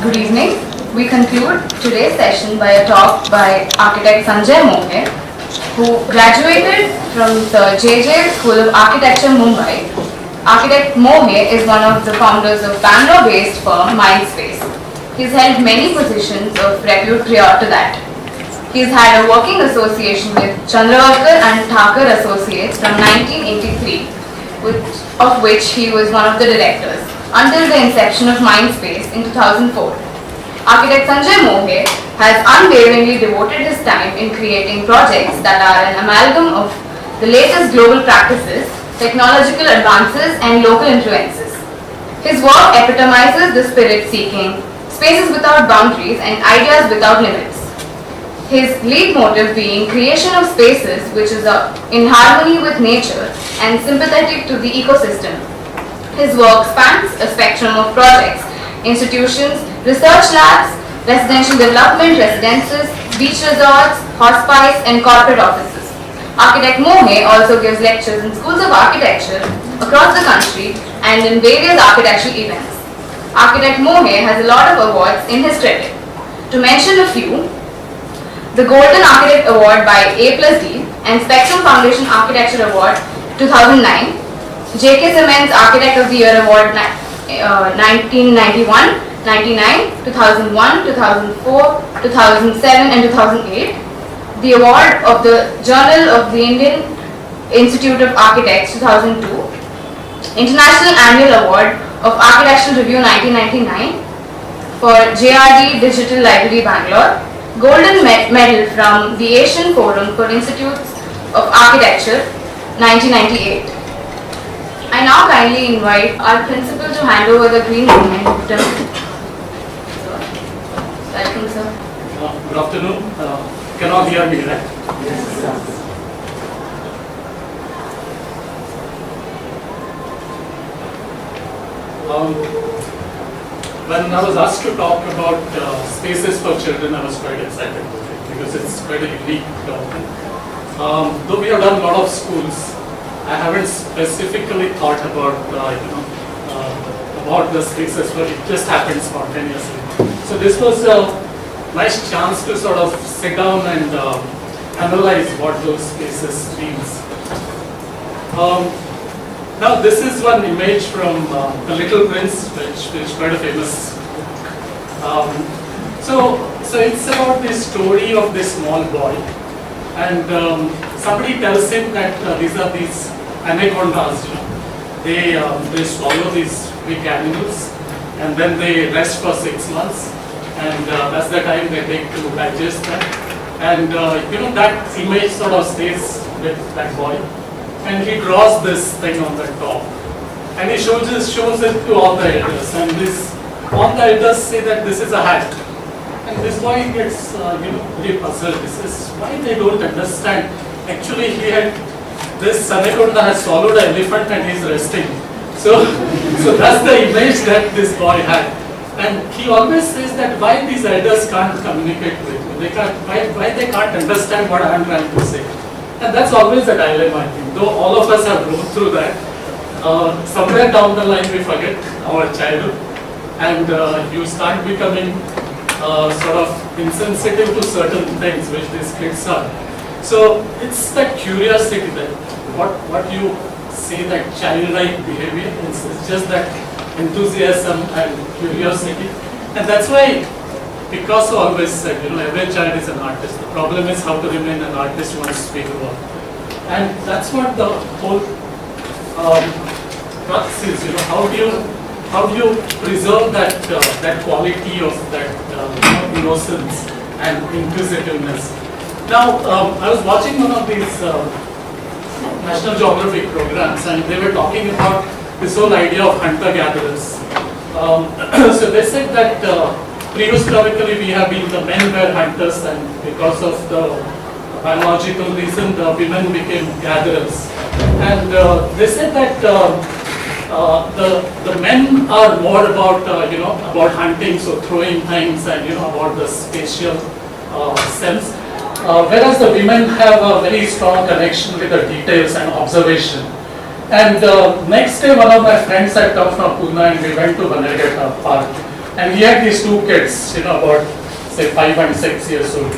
Good evening. We conclude today's session by a talk by architect Sanjay Mohe, who graduated from the JJ School of Architecture, Mumbai. Architect Mohe is one of the founders of Bangalore-based firm Mindspace. He's held many positions of repute prior to that. He's had a working association with Chandrawalkar and Thakur Associates from 1983, of which he was one of the directors, until the inception of Mindspace in 2004. Architect Sanjay Mohe has unwaveringly devoted his time in creating projects that are an amalgam of the latest global practices, technological advances and local influences. His work epitomizes the spirit seeking, spaces without boundaries and ideas without limits. His lead motive being creation of spaces which is in harmony with nature and sympathetic to the ecosystem. His work spans a spectrum of projects, institutions, research labs, residential development, residences, beach resorts, hospice and corporate offices. Architect Mohe also gives lectures in schools of architecture across the country and in various architectural events. Architect Mohe has a lot of awards in his credit. To mention a few, the Golden Architect Award by A+D and Spectrum Foundation Architecture Award 2009, JK Cement's Architect of the Year Award 1991, 99, 2001, 2004, 2007 and 2008, the award of the Journal of the Indian Institute of Architects 2002, International Annual Award of Architectural Review 1999 for JRD Digital Library Bangalore, Golden Medal from the Asian Forum for Institutes of Architecture 1998. I now kindly invite our principal to hand over the green movement. Welcome, sir. Good afternoon. Can all hear me, right? Yes. When I was asked to talk about spaces for children, I was quite excited because it's quite a unique topic. Though we have done a lot of schools, I haven't specifically thought about about the spaces, but it just happened spontaneously. So this was a nice chance to sort of sit down and analyze what those spaces means. Now this is one image from The Little Prince, which is quite a famous book. So it's about the story of this small boy, and somebody tells him that these are these anacondas, they swallow these big animals and then they rest for 6 months, and that's the time they take to digest them. And that image sort of stays with that boy, and he draws this thing on the top and he shows it to all the elders, and all the elders say that this is a hat. And this boy gets really puzzled. This is why they don't understand. Actually, this anaconda has swallowed an elephant and he's resting. So that's the image that this boy had. And he always says that why these elders can't communicate with me. Why they can't understand what I am trying to say. And that's always a dilemma, I think. Though all of us have gone through that, somewhere down the line we forget our childhood, and you start becoming sort of insensitive to certain things which these kids are. So it's that curiosity, that what you say, that childlike behavior, it's just that enthusiasm and curiosity. And that's why Picasso always said, every child is an artist. The problem is how to remain an artist once we grow up. And that's what the whole crux is. How do you preserve that quality of that innocence and inquisitiveness? Now, I was watching one of these National Geographic programs, and they were talking about this whole idea of hunter-gatherers. So they said that prehistorically we have been, the men were hunters, and because of the biological reason, the women became gatherers. And they said that the men are more about about hunting, so throwing things, and about the spatial sense. Whereas the women have a very strong connection with the details and observation. And next day, one of my friends had come from Pune, and we went to Bannerghatta Park. And he had these two kids, about say 5 and 6 years old.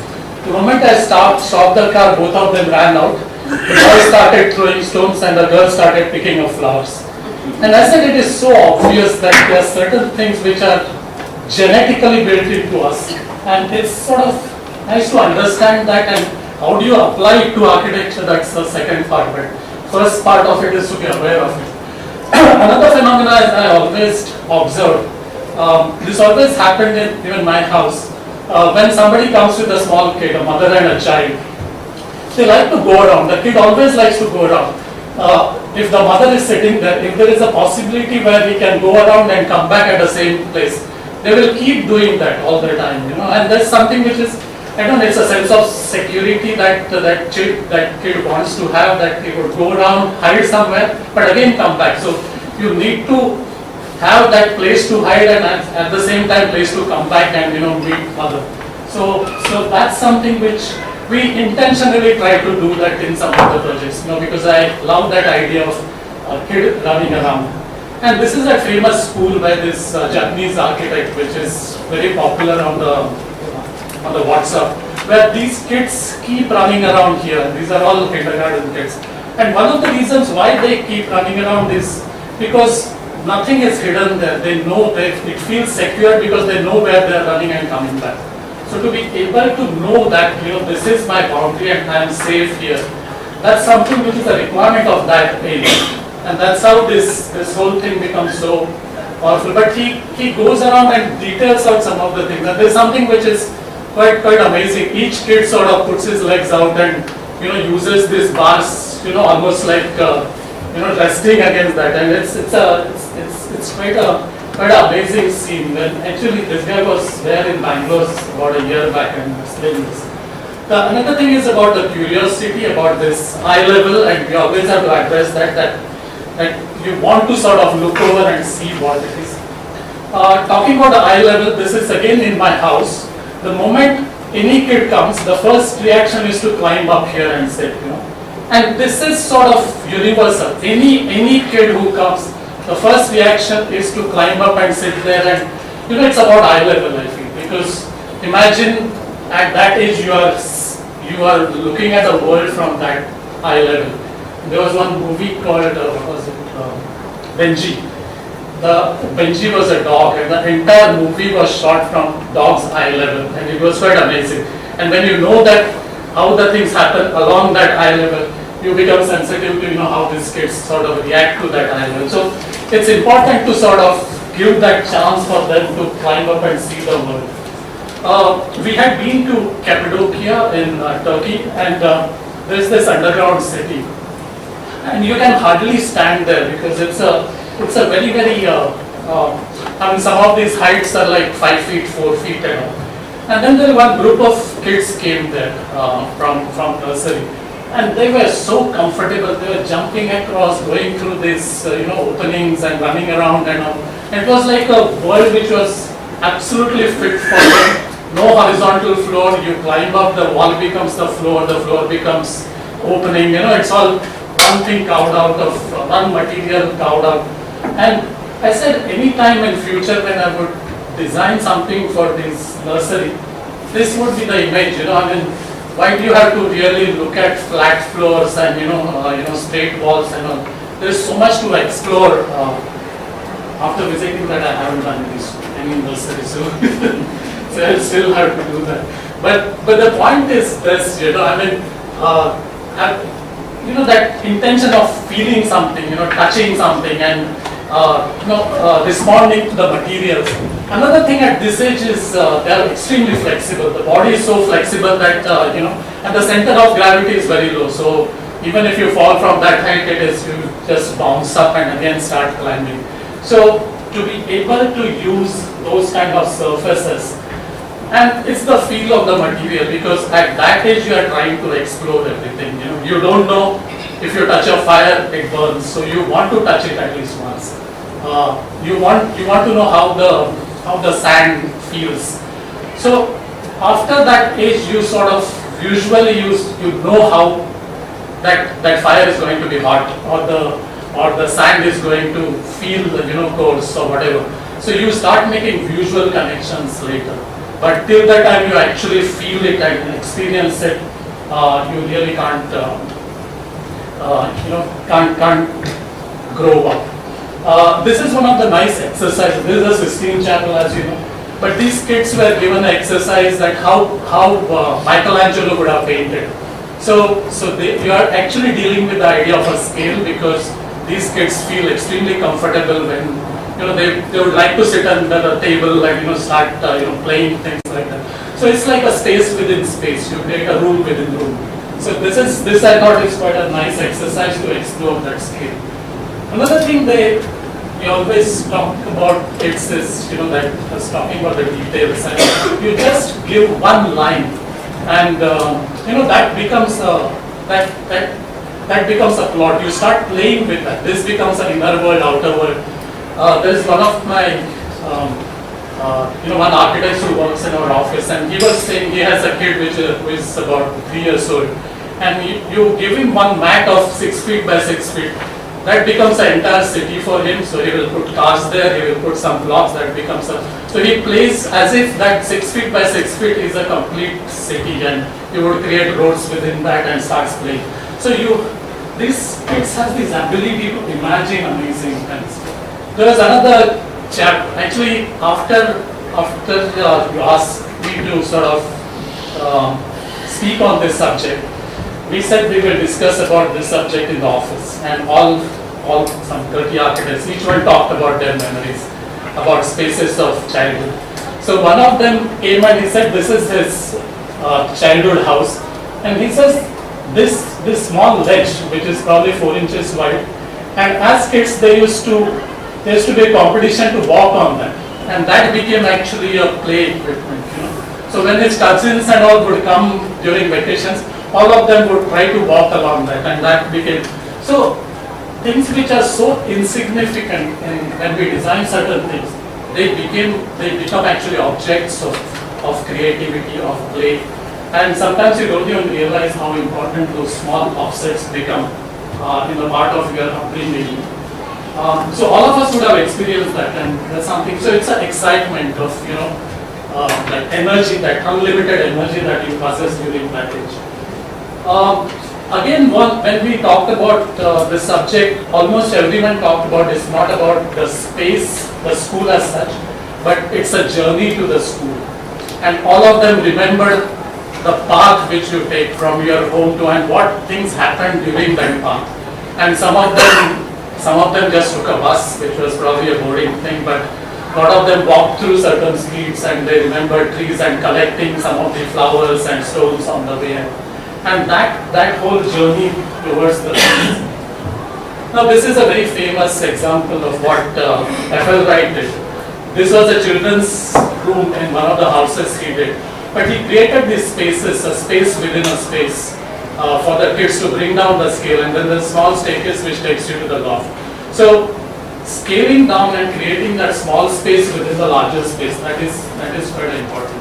The moment I stopped the car, both of them ran out. The boy started throwing stones and the girl started picking up flowers. And I said it is so obvious that there are certain things which are genetically built into us, and it's sort of nice to understand that, and how do you apply it to architecture, that's the second part, but first part of it is to be aware of it. Another phenomenon I always observed, this always happened in even my house, when somebody comes with a small kid, a mother and a child, they like to go around, the kid always likes to go around. If the mother is sitting there, if there is a possibility where he can go around and come back at the same place, they will keep doing that all the time, and that's something which is, I don't know, it's a sense of security that kid wants to have, that he would go around, hide somewhere, but again come back. So you need to have that place to hide and at the same time place to come back and meet mother. So that's something which we intentionally try to do that in some of the projects, because I love that idea of a kid running around. And this is a famous school by this Japanese architect, which is very popular on the WhatsApp, where these kids keep running around here. These are all kindergarten kids. And one of the reasons why they keep running around is because nothing is hidden there. They know it feels secure because they know where they are running and coming back. So to be able to know that this is my boundary and I am safe here, that's something which is a requirement of that age. And that's how this whole thing becomes so powerful. But he goes around and details out some of the things. And there's something which is quite amazing. Each kid sort of puts his legs out and uses these bars, almost like resting against that. And it's quite an amazing scene. When actually this guy was there in Bangalore about a year back and explained this. Another thing is about the curiosity about this eye level, and we always have to address that you want to sort of look over and see what it is. Talking about the eye level, this is again in my house. The moment any kid comes, the first reaction is to climb up here and sit, And this is sort of universal. Any kid who comes, the first reaction is to climb up and sit there, and it's about eye level, I feel, because imagine at that age you are looking at the world from that eye level. There was one movie called Benji. Benji was a dog, and the entire movie was shot from dog's eye level, and it was quite amazing. And when you know that how the things happen along that eye level, you become sensitive to how these kids sort of react to that eye level. So it's important to sort of give that chance for them to climb up and see the world. We had been to Cappadocia in Turkey, and there's this underground city, and you can hardly stand there because it's a very some of these heights are like 5 feet, 4 feet and all. And then there one group of kids came there from nursery, and they were so comfortable. They were jumping across, going through these openings and running around and all. It was like a world which was absolutely fit for them. No horizontal floor, you climb up, the wall becomes the floor becomes opening, it's all one thing carved out of, one material carved out. And I said anytime in future when I would design something for this nursery, this would be the image, why do you have to really look at flat floors and straight walls and all? There's so much to explore. After visiting that, I haven't done any nursery, so I still have to do that. But the point is this, that intention of feeling something, touching something, and responding to the materials. Another thing at this age is they are extremely flexible. The body is so flexible that and the center of gravity is very low. So even if you fall from that height, you just bounce up and again start climbing. So to be able to use those kind of surfaces, and it's the feel of the material, because at that age you are trying to explore everything. You don't know if you touch a fire, it burns. So you want to touch it at least once. You want to know how the sand feels. So after that age, you sort of usually you know how that fire is going to be hot, or or the sand is going to feel coarse or whatever. So you start making visual connections later. But till the time you actually feel it and experience it, you really can't grow up. This is one of the nice exercises. This is a Sistine Chapel, as you know. But these kids were given an exercise that how Michelangelo would have painted. So you are actually dealing with the idea of a scale, because these kids feel extremely comfortable when they would like to sit under the table and start playing things like that. So it's like a space within space. You take a room within room. So this I thought is quite a nice exercise to explore that scale. Another thing we always talk about kids is that was talking about the details, and you just give one line, and that becomes that becomes a plot. You start playing with that. This becomes an inner world, outer world. There is one of my one architect who works in our office, and he was saying he has a kid who is about 3 years old, and you give him one mat of 6 feet by 6 feet. That becomes an entire city for him. So he will put cars there, he will put some blocks, that becomes so he plays as if that 6 feet by 6 feet is a complete city, and he would create roads within that and starts playing. So these kids have this ability to imagine amazing things. There was another chap, actually after you asked me to sort of speak on this subject, we said we will discuss about this subject in the office, and all some 30 architects, each one talked about their memories, about spaces of childhood. So one of them came and he said this is his childhood house, and he says this small ledge, which is probably 4 inches wide, and as kids there used to be a competition to walk on that, and that became actually a play equipment. So when his cousins and all would come during vacations, all of them would try to walk along that, and that became so. Things which are so insignificant, and when we design certain things, they become actually objects of creativity, of play, and sometimes you don't even realize how important those small offsets become in the part of your upbringing. So all of us would have experienced that, and that's something. So it's an excitement of that energy, that unlimited energy that you possess during that age. Again, when we talked about this subject, almost everyone talked about it's not about the space, the school as such, but it's a journey to the school. And all of them remember the path which you take from your home to, and what things happened during that path. And some of them just took a bus, which was probably a boring thing, but a lot of them walked through certain streets, and they remember trees and collecting some of the flowers and stones on the way. And that whole journey towards the trees. Now this is a very famous example of what F.L. Wright did. This was a children's room in one of the houses he did. But he created these spaces, a space within a space, for the kids to bring down the scale, and then the small staircase which takes you to the loft. So scaling down and creating that small space within the larger space, that is quite important.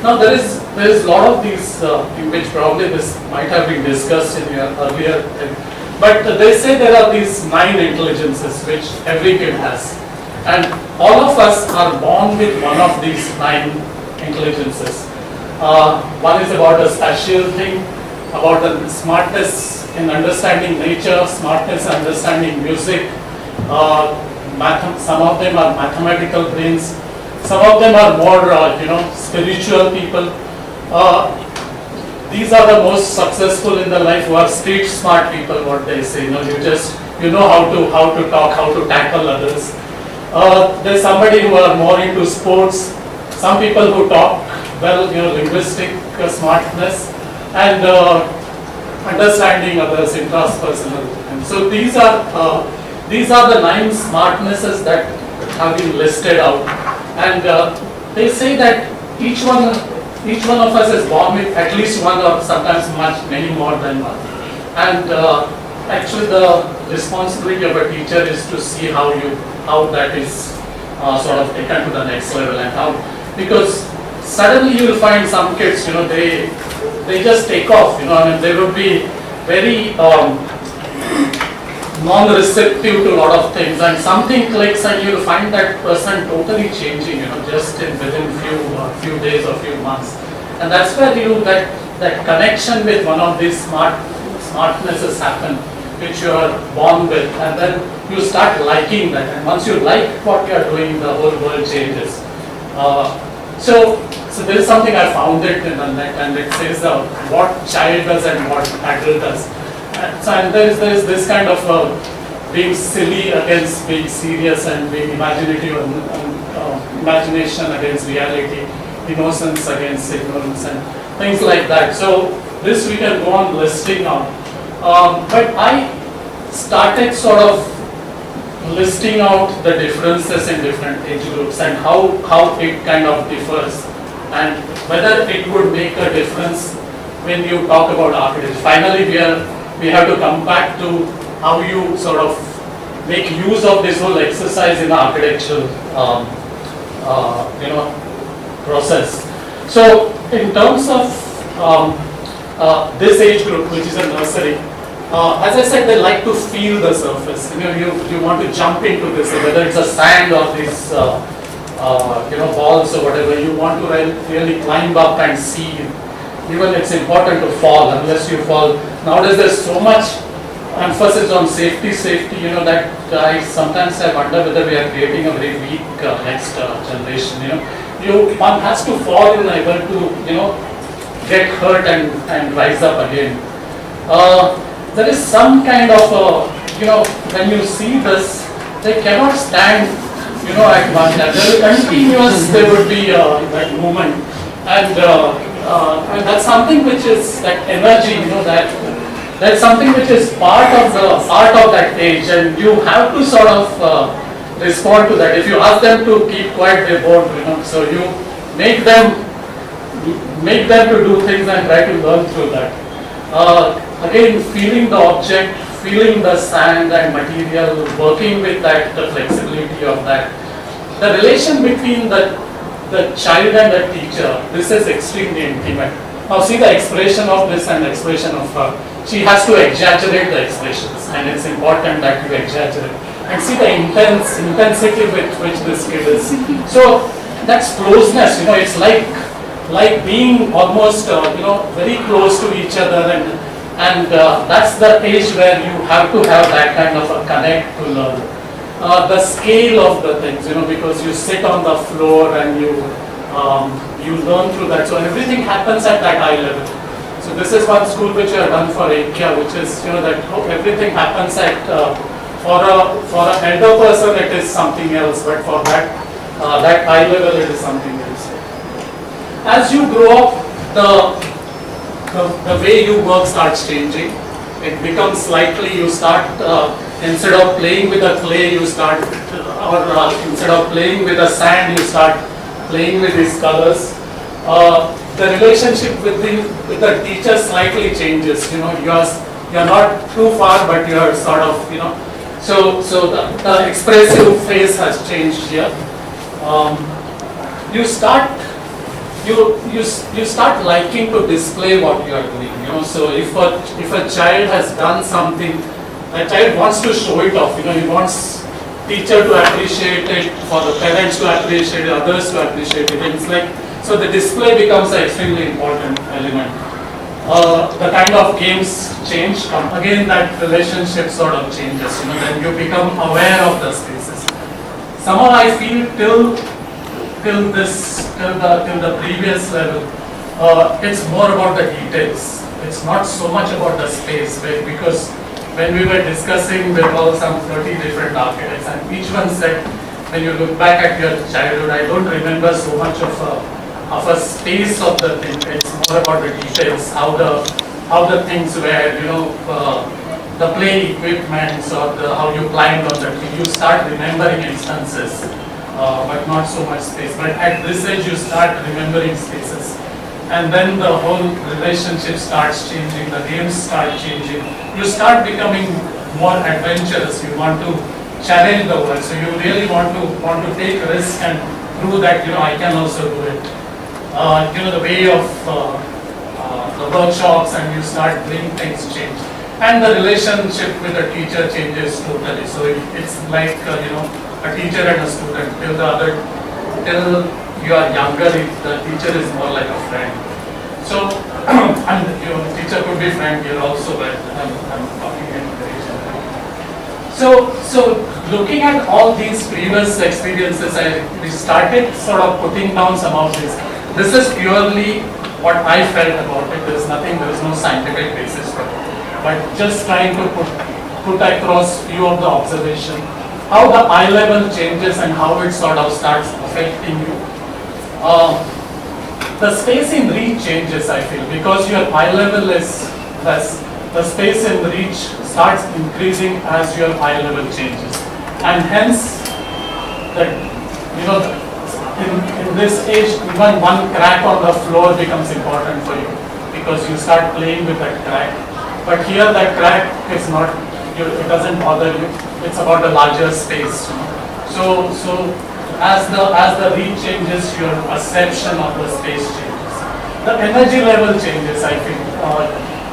Now there is a lot of these in which probably this might have been discussed in your earlier thing. But they say there are these 9 intelligences which every kid has, and all of us are born with one of these 9 intelligences. One is about a spatial thing, about the smartness in understanding nature, smartness in understanding music. Some of them are mathematical brains. Some of them are more, spiritual people. These are the most successful in the life, who are street smart people. What they say, you know how to talk, how to tackle others. There's somebody who are more into sports. Some people who talk well, linguistic smartness, and understanding others, intrapersonal. And so these are the 9 smartnesses that have been listed out. And they say that each one of us is born with at least one, or sometimes many more than one. And actually the responsibility of a teacher is to see how that is sort of taken to the next level, and how, because suddenly you will find some kids, they just take off, they would be very non-receptive to a lot of things, and something clicks and you'll find that person totally changing, just within few days or few months. And that's where that connection with one of these smartnesses happen, which you are born with, and then you start liking that. And once you like what you are doing, the whole world changes. So this is something I found it in the net, and it says what child does and what adult does. And there is this kind of being silly against being serious, and being imaginative and imagination against reality, innocence against ignorance, and things like that. So this we can go on listing out. But I started sort of listing out the differences in different age groups and how it kind of differs, and whether it would make a difference when you talk about architecture. Finally, we have to come back to how you sort of make use of this whole exercise in the architectural process. So in terms of this age group, which is a nursery, as I said, they like to feel the surface. You want to jump into this, whether it's a sand or these balls or whatever. You want to really climb up and see. Even it's important to fall. Unless you fall, nowadays there's so much emphasis on safety. That I sometimes I wonder whether we are creating a very weak next generation. One has to fall in order to get hurt and rise up again. There is some kind of when you see this, they cannot stand at one level. There would be that movement, and that's something which is that energy. That's something which is part of that age, and you have to sort of respond to that. If you ask them to keep quiet, they won't. So you make them to do things and try to learn through that. Again, feeling the object, feeling the sand and material, working with that, the flexibility of that. The relation between the child and the teacher, this is extremely intimate. Now see the expression of this and the expression of her. She has to exaggerate the expressions, and it's important that you exaggerate. And see the intensity with which this kid is. So that's closeness, it's like being almost, very close to each other, and that's the age where you have to have that kind of a connect to learn. The scale of the things, because you sit on the floor and you learn through that. So everything happens at that eye level. So this is one school which I have done for India, which is, that everything happens at, for an elder person it is something else, but for that eye level it is something else. As you grow up, the way you work starts changing. It becomes slightly, you start, instead of playing with the clay, you start, instead of playing with the sand, you start playing with these colors. The relationship with the teacher slightly changes. You're not too far, but you are sort of, So the expressive phase has changed here. You start liking to display what you are doing. So if a child has done something, a child wants to show it off. He wants teacher to appreciate it, for the parents to appreciate it, others to appreciate it. It's like, so the display becomes an extremely important element. The kind of games change. Again, that relationship sort of changes. Then you become aware of the spaces. Somehow I feel till the previous level, it's more about the details. It's not so much about the space, because when we were discussing with some 30 different architects, and each one said, when you look back at your childhood, I don't remember so much of a space of the thing. It's more about the details, how the things were, the play equipments, or how you climbed on the tree. You start remembering instances, but not so much space. But at this age, you start remembering spaces. And then the whole relationship starts changing, the games start changing. You start becoming more adventurous. You want to challenge the world. So you really want to take risks and prove that I can also do it. The way of the workshops, and you start doing things change. And the relationship with the teacher changes totally. So it's like a teacher and a student. Till you are younger, the teacher is more like a friend. So and your teacher could be friend here also, but I'm talking in very general. So looking at all these previous experiences, we started sort of putting down some of this. This is purely what I felt about it. There is no scientific basis for it. But just trying to put across few of the observation, how the eye level changes and how it sort of starts affecting you. The space in reach changes, I feel, because your eye level is less. The space in reach starts increasing as your eye level changes, and hence that in this age, even one crack on the floor becomes important for you because you start playing with that crack. But here that crack is not, it doesn't bother you. It's about a larger space. So as the reach changes, your perception of the space changes. The energy level changes, I feel.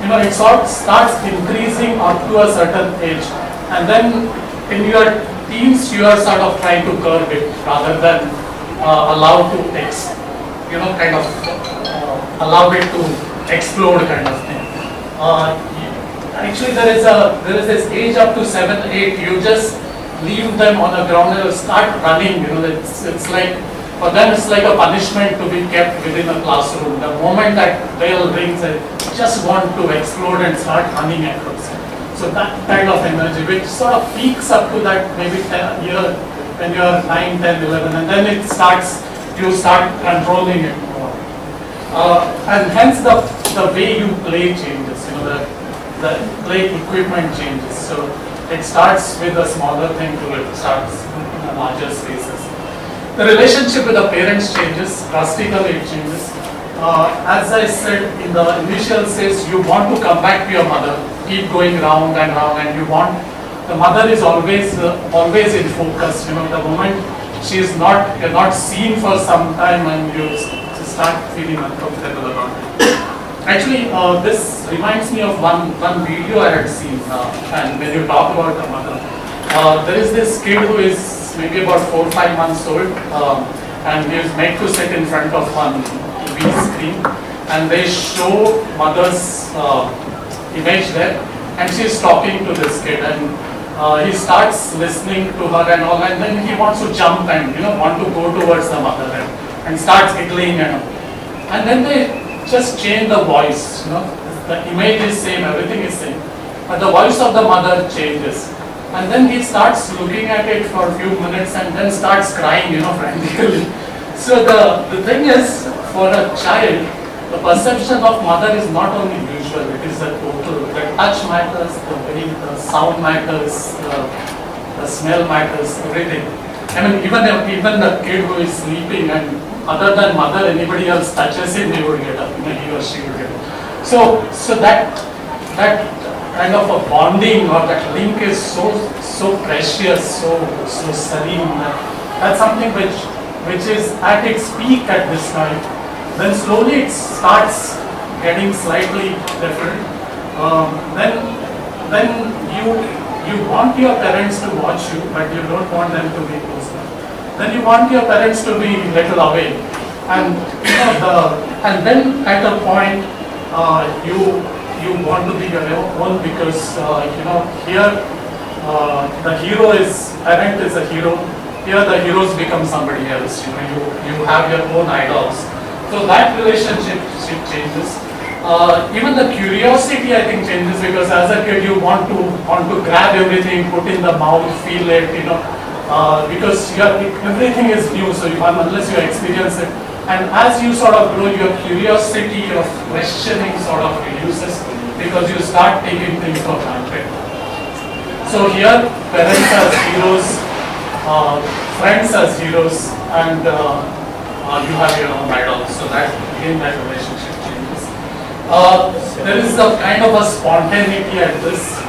It starts increasing up to a certain age, and then in your teens you are sort of trying to curb it rather than allow to allow it to explode kind of thing. Actually, there is this age up to 7, 8. You just leave them on the ground and start running. It's like for them it's like a punishment to be kept within a classroom. The moment that bell rings, they just want to explode and start running across. So that kind of energy, which sort of peaks up to that maybe 10 year when you are 9, 10, 11, and then you start controlling it more. And hence the way you play changes. The play equipment changes. So it starts with a smaller thing to it starts in a larger spaces. The relationship with the parents changes, drastically it changes. As I said in the initial stage, you want to come back to your mother, keep going round and round, and the mother is always in focus. The moment you're not seen for some time, and you start feeling uncomfortable about it. Actually, this reminds me of one video I had seen, and when you talk about the mother, there is this kid who is maybe about 4 or 5 months old, and he is made to sit in front of one TV screen, and they show mother's image there, and she is talking to this kid, and he starts listening to her and all, and then he wants to jump and want to go towards the mother and starts giggling and then they just change the voice. The image is same, everything is same, but the voice of the mother changes, and then he starts looking at it for a few minutes and then starts crying, frantically. So the thing is, for a child, the perception of mother is not only visual, it is the total. The touch matters, the sound matters, the smell matters, everything. I mean, even the kid who is sleeping, and other than mother, anybody else touches him, he would get up, he or she would get up. So that kind of a bonding or that link is so precious, so serene. That's something which is at its peak at this time. Then slowly it starts getting slightly different. Then you want your parents to watch you, but you don't want them to be close by. Then you want your parents to be little away, and and then at a point you want to be your own because here the hero is parent is a hero. Here the heroes become somebody else. You have your own idols. So that relationship changes. Even the curiosity, I think, changes, because as a kid you want to grab everything, put in the mouth, feel it, because everything is new. So unless you experience it, and as you sort of grow, your curiosity of questioning sort of reduces because you start taking things for granted. So here, parents as heroes, friends as heroes, and you have your own idols. So that again, that relationship changes. There is a kind of a spontaneity at this.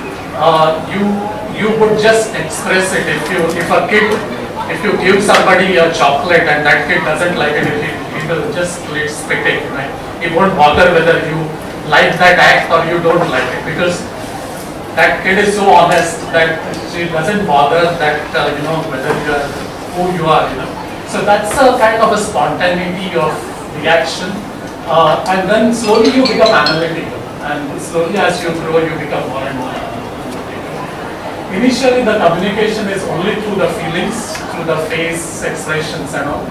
You would just express it. If you give somebody a chocolate and that kid doesn't like it, he will just spit it, right? It won't bother whether you like that act or you don't like it, because that kid is so honest that she doesn't bother that, whether you are who you are, So that's a kind of a spontaneity of reaction. And then slowly you become analytical. And slowly as you grow, you become more and more analytical. Initially, the communication is only through the feelings, through the face expressions and all.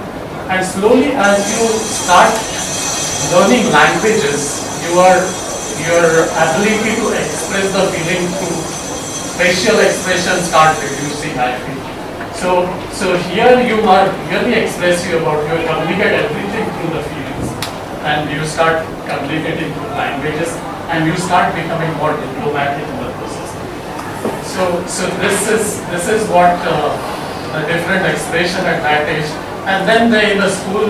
And slowly as you start learning languages, your ability to express the feeling through facial expressions start reducing, I feel. So here you are really expressive about, you communicate everything through the feelings, and you start communicating through languages, and you start becoming more diplomatic in the process. So this is what a different expression at that age. And then in the school,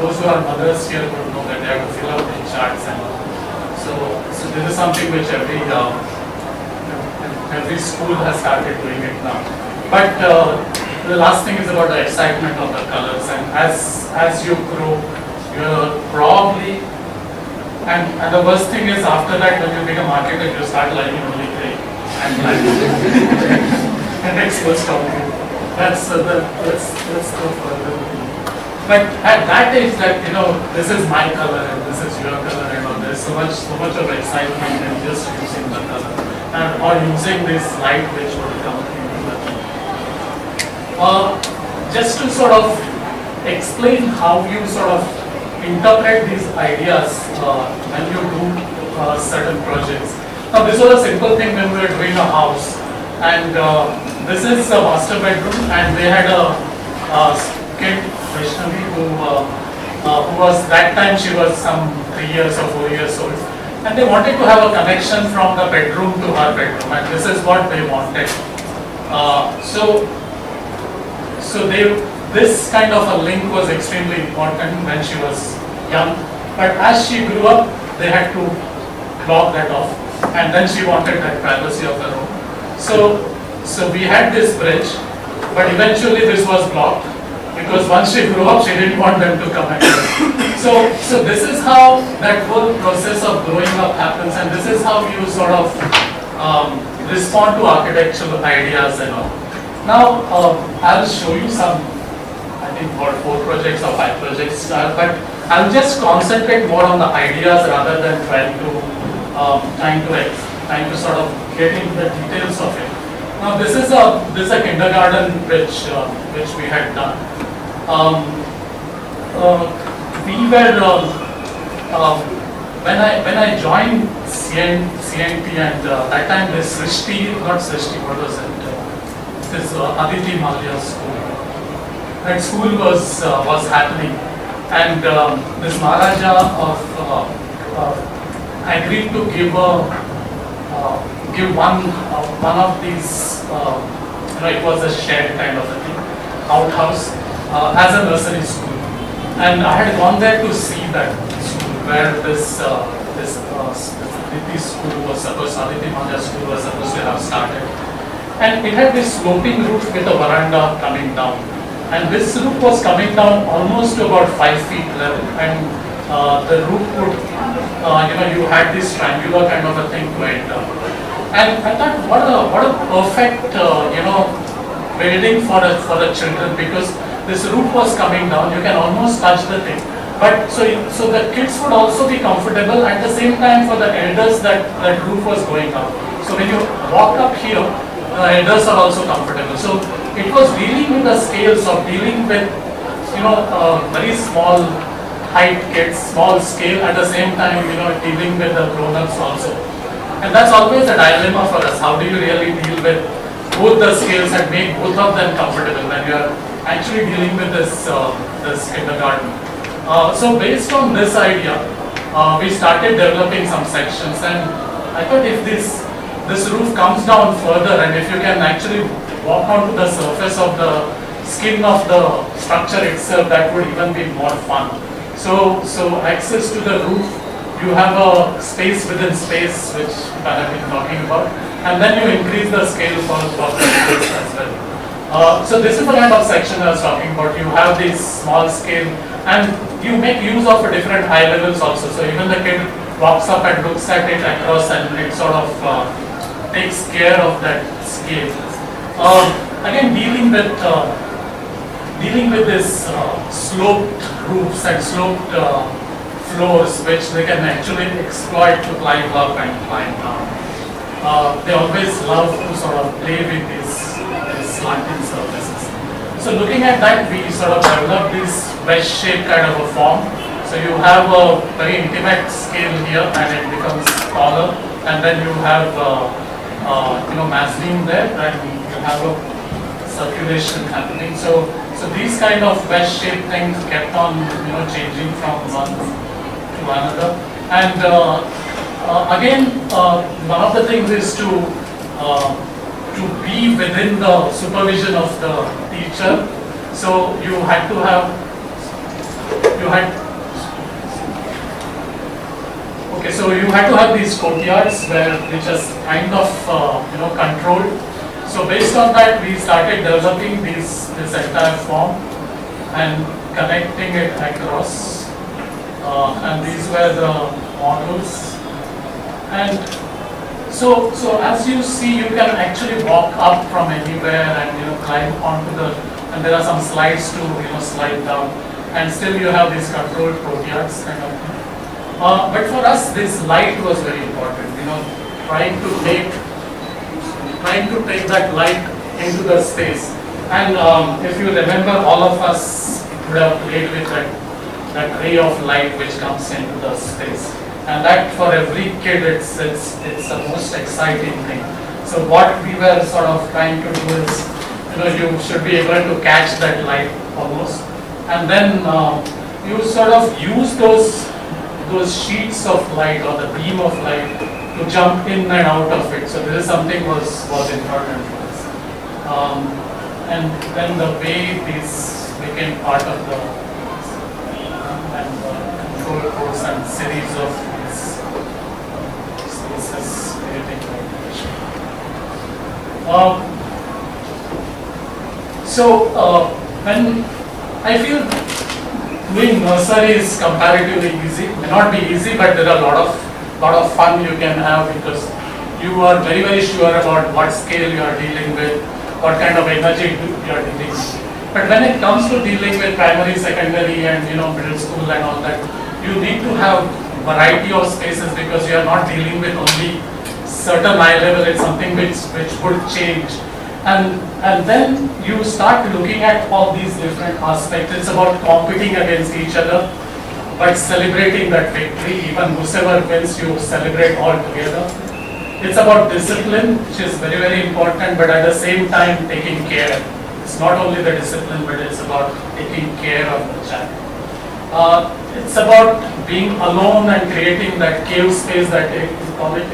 those who are mothers here would know that they have to fill out the charts and all. So this is something which every school has started doing it now. But the last thing is about the excitement of the colors, and as you grow, you're probably, and the worst thing is after that when you become architect, you start liking only gray and black and exposed only. That's the further. But at that age, that this is my color and this is your color, and all, there's so much of excitement in just using the color or using this light which would come into the thing. Just to sort of explain how you sort of interpret these ideas when you do certain projects. Now this was a simple thing when we were doing a house, and this is a master bedroom, and they had a kid, Vaishnavi, who was, that time she was some 3 years or 4 years old, and they wanted to have a connection from the bedroom to her bedroom, and this is what they wanted. This kind of a link was extremely important when she was young, but as she grew up, they had to block that off, and then she wanted that privacy of her own. So we had this bridge, but eventually this was blocked, because once she grew up, she didn't want them to come at her. So this is how that whole process of growing up happens, and this is how you sort of respond to architectural ideas and all. Now, I'll show you some, I think about 4 projects or 5 projects, but I'll just concentrate more on the ideas rather than trying to sort of get into the details of it. Now, this is a kindergarten which we had done. We were when I joined CNT, and that time this what was it? This Aditi Malya school. That school was happening, and this Maharaja agreed to give one of these. It was a shared kind of a thing, outhouse, as a nursery school, and I had gone there to see that school where this Aditi school was supposed, Aditi Malya school was supposed to have started. And it had this sloping roof with a veranda coming down. And this roof was coming down almost to about 5 feet level. And the roof would, you had this triangular kind of a thing to enter. And I thought, what a perfect, building for the children, because this roof was coming down. You can almost touch the thing. But so the kids would also be comfortable. At the same time, for the elders, that roof was going up. So when you walk up here, elders are also comfortable. So it was dealing with the scales of dealing with, very small height kids, small scale, at the same time, dealing with the grown-ups also. And that's always a dilemma for us. How do you really deal with both the scales and make both of them comfortable when you are actually dealing with this kindergarten? So based on this idea, we started developing some sections, and I thought if this roof comes down further, and if you can actually walk onto the surface of the skin of the structure itself, that would even be more fun. So access to the roof, you have a space within space, which I have been talking about, and then you increase the scale for the space as well. So this is the kind of section I was talking about. You have this small scale, and you make use of different eye levels also. So even the kid walks up and looks at it across, and it sort of takes care of that scale. Again, dealing with this sloped roofs and sloped floors, which they can actually exploit to climb up and climb down. They always love to sort of play with these slanting surfaces. So looking at that, we sort of develop this wedge-shaped kind of a form. So you have a very intimate scale here, and it becomes taller, and then you have mezzanine there, and you have a circulation happening. So these kind of wedge-shaped things kept on changing from one to another. And again, one of the things is to be within the supervision of the teacher. So you had to have these courtyards which is kind of controlled. So based on that, we started developing this entire form and connecting it across. And these were the models. And so as you see, you can actually walk up from anywhere and climb onto and there are some slides to slide down, and still you have these controlled courtyards kind of thing. But for us, this light was very important. Trying to take that light into the space. And if you remember, all of us would have played with that ray of light which comes into the space. And that for every kid, it's the most exciting thing. So what we were sort of trying to do is, you should be able to catch that light almost, and then you sort of use those sheets of light or the beam of light to jump in and out of it. So this is something was important for us. And then the way this became part of the control course and series of these spaces creating vibration. When I feel doing nursery is comparatively easy, may not be easy, but there are a lot of fun you can have because you are very, very sure about what scale you are dealing with, what kind of energy you are dealing with. But when it comes to dealing with primary, secondary and middle school and all that, you need to have variety of spaces because you are not dealing with only certain eye level. It's something which would change. And then you start looking at all these different aspects. It's about competing against each other, but celebrating that victory. Even whoever wins, you celebrate all together. It's about discipline, which is very, very important, but at the same time taking care. It's not only the discipline, but it's about taking care of the child. It's about being alone and creating that cave space that you call it,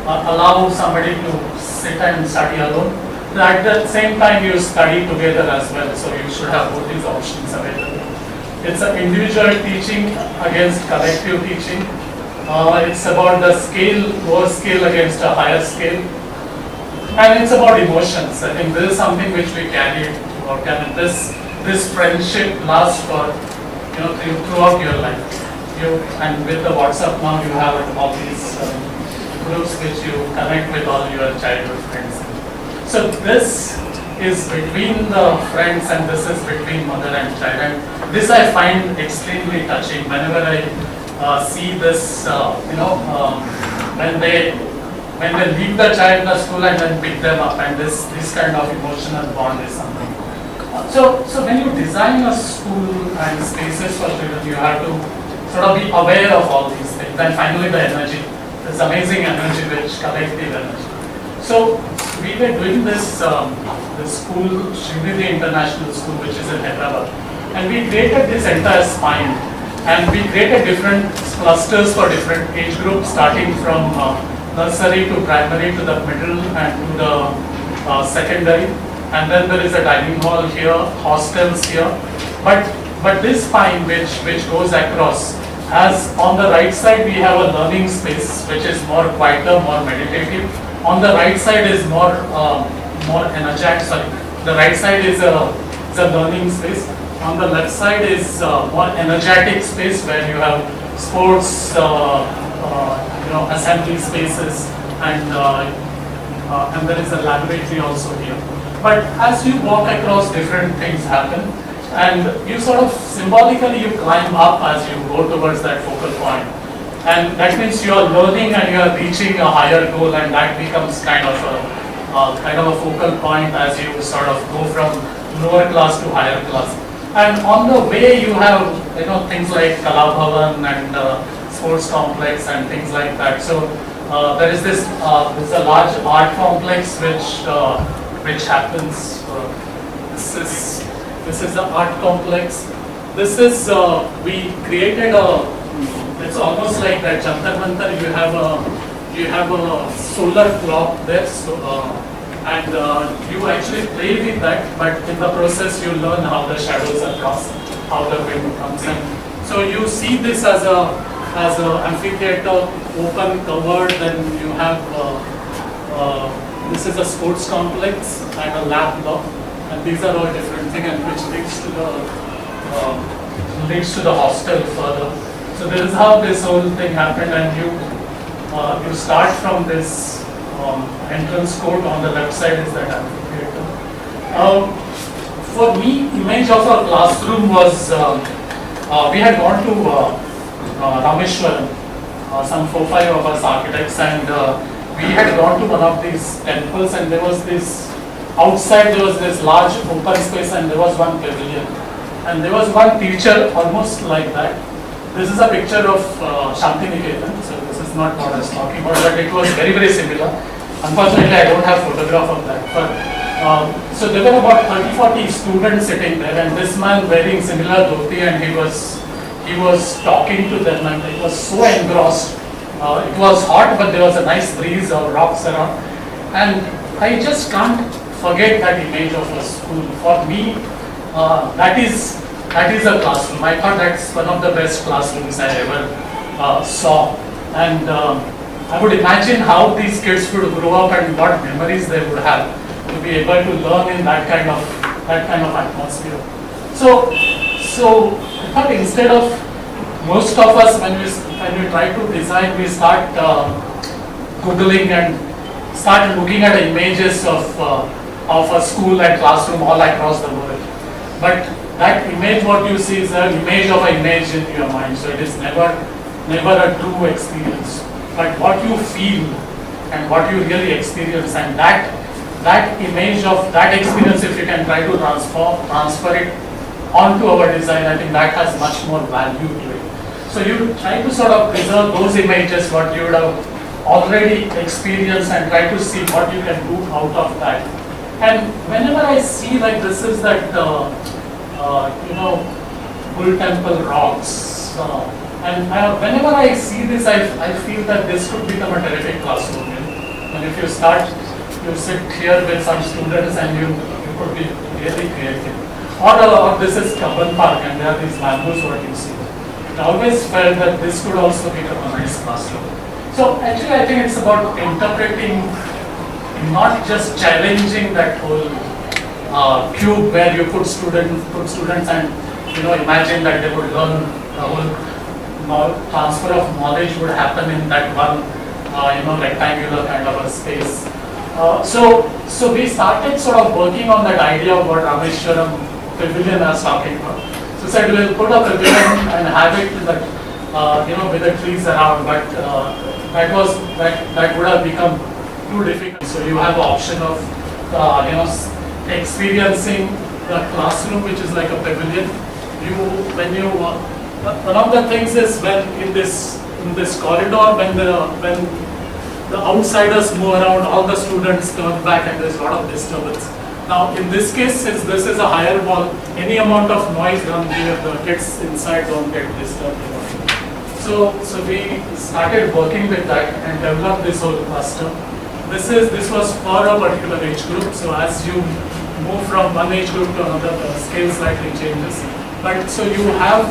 allow somebody to sit and study alone. At the same time, you study together as well, so you should have both these options available. It's an individual teaching against collective teaching. It's about the lower scale against a higher scale. And it's about emotions. I think this is something which we carry throughout, and this friendship lasts for throughout your life. And with the WhatsApp now, you have all these groups which you connect with all your childhood friends. So this is between the friends, and this is between mother and child. And this I find extremely touching. Whenever I see this, when they leave the child in the school and then pick them up, and this kind of emotional bond is something. So when you design a school and spaces for children, you have to sort of be aware of all these things. And finally, the energy, this amazing energy, which collective energy. So we were doing this school, Srinidhi International School, which is in Hyderabad, and we created this entire spine, and we created different clusters for different age groups, starting from nursery to primary to the middle and to the secondary, and then there is a dining hall here, hostels here, but this spine which goes across, as on the right side we have a learning space which is more quieter, more meditative. On the right side is more energetic. Sorry, the right side is a learning space. On the left side is more energetic space where you have sports, assembly spaces, and and there is a laboratory also here. But as you walk across, different things happen, and you sort of symbolically you climb up as you go towards that focal point. And that means you are learning and you are reaching a higher goal, and that becomes kind of a focal point as you sort of go from lower class to higher class. And on the way you have things like Kala Bhavan and sports complex and things like that. So there is this a large art complex which happens. This is the art complex. This is we created a. It's almost like that Jantar Mantar. You have a solar clock there. So and you actually play with that, but in the process you learn how the shadows are crossed, how the wind comes in. So you see this as a amphitheater, open, covered. Then you have this is a sports complex and a lab block, and these are all different things, and which leads to the hostel further. So this is how this whole thing happened, and you start from this entrance court. On the left side is that amphitheater. For me, image of a classroom was we had gone to Rameshwaram, some 4-5 of us architects, and we had gone to one of these temples, and there was this outside, there was this large open space, and there was one pavilion, and there was one teacher almost like that. This is a picture of Shantiniketan, so this is not what I was talking about, but it was very, very similar. Unfortunately, I don't have photograph of that, but so there were about 30-40 students sitting there, and this man wearing similar dhoti, and he was talking to them, and it was so engrossed. It was hot, but there was a nice breeze of rocks around, and I just can't forget that image of a school. For me, that is a classroom. I thought that's one of the best classrooms I ever saw, and I would imagine how these kids would grow up and what memories they would have to be able to learn in that kind of atmosphere. So I thought instead of most of us when we try to design, we start googling and start looking at images of a school and classroom all across the world. But that image, what you see, is an image of an image in your mind. So it is never a true experience. But what you feel and what you really experience, and that image of that experience, if you can try to transfer it onto our design, I think that has much more value to it. So you try to sort of preserve those images, what you would have already experienced, and try to see what you can do out of that. And whenever I see, like, this is that Bull Temple rocks, and whenever I see this, I feel that this could become a terrific classroom. And if you sit here with some students, and you could be really creative. Or this is Kabban Park, and there are these bamboos, what you see. I always felt that this could also become a nice classroom. So actually, I think it's about interpreting, not just challenging that whole cube where you put students and imagine that they would learn the whole transfer of knowledge would happen in that one rectangular kind of a space. So we started sort of working on that idea of what Rameshwaram pavilion I was talking about. So said we'll put a pavilion and have it with the trees around, but that would have become too difficult. So you have the option of experiencing the classroom, which is like a pavilion. One of the things is when in this corridor, when the outsiders move around, all the students turn back, and there's a lot of disturbance. Now, in this case, since this is a higher wall, any amount of noise done here, the kids inside don't get disturbed. So we started working with that and developed this whole cluster. This was for a particular age group. So as you move from one age group to another, the scale slightly changes. But so you have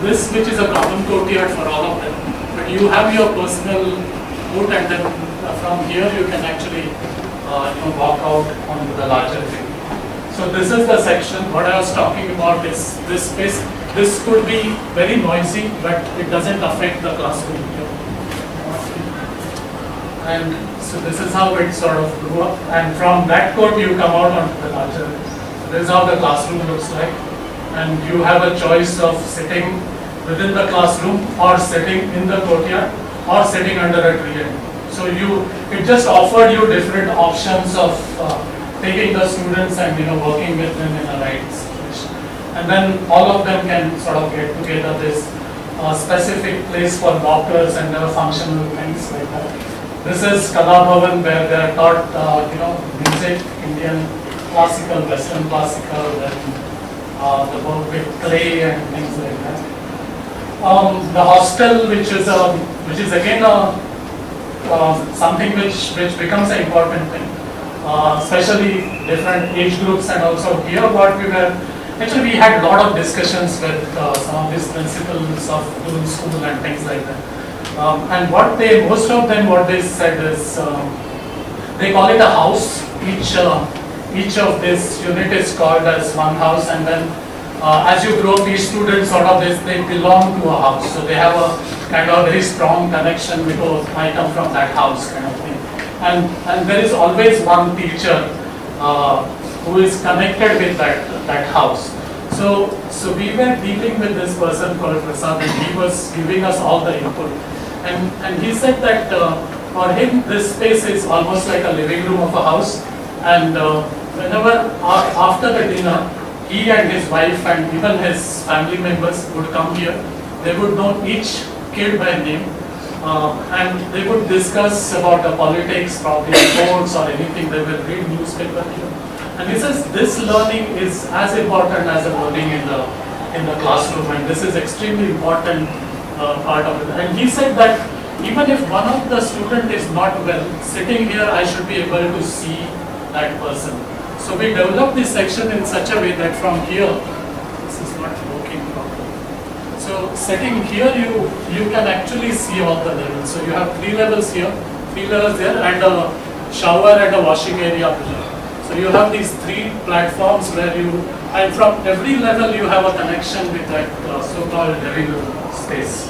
this, which is a common courtyard for all of them. But you have your personal court, and then from here you can actually walk out onto the larger thing. So this is the section. What I was talking about is this space. This could be very noisy, but it doesn't affect the classroom here. And so this is how it sort of grew up. And from that court you come out onto the larger. This is how the classroom looks like. And you have a choice of sitting within the classroom or sitting in the courtyard or sitting under a tree. So it just offered you different options of taking the students and working with them in a right situation. And then all of them can sort of get together this specific place for doctors and functional things like that. This is Kala Bhavan where they are taught music, Indian classical, Western classical, and the work with clay and things like that. The hostel, which is again something which becomes an important thing, especially different age groups. And also here what we had a lot of discussions with some of these principals of doing school and things like that. And most of them said is, they call it a house. Each of this unit is called as one house, and then as you grow up, each student they belong to a house. So they have a kind of very strong connection because I come from that house kind of thing. And there is always one teacher who is connected with that house. So we were dealing with this person called Prasad, and he was giving us all the input. And he said that for him this space is almost like a living room of a house. And whenever after the dinner, he and his wife and even his family members would come here. They would know each kid by name, and they would discuss about the politics, probably sports or anything. They will read newspaper here. And he says this learning is as important as the learning in the classroom, and this is extremely important part of it. And he said that even if one of the student is not well, sitting here I should be able to see that person. So we developed this section in such a way that from here, this is not working properly. So sitting here, you can actually see all the levels. So you have 3 levels here, 3 levels there, and a shower and a washing area below. So you have these 3 platforms where and from every level you have a connection with that so-called living room space.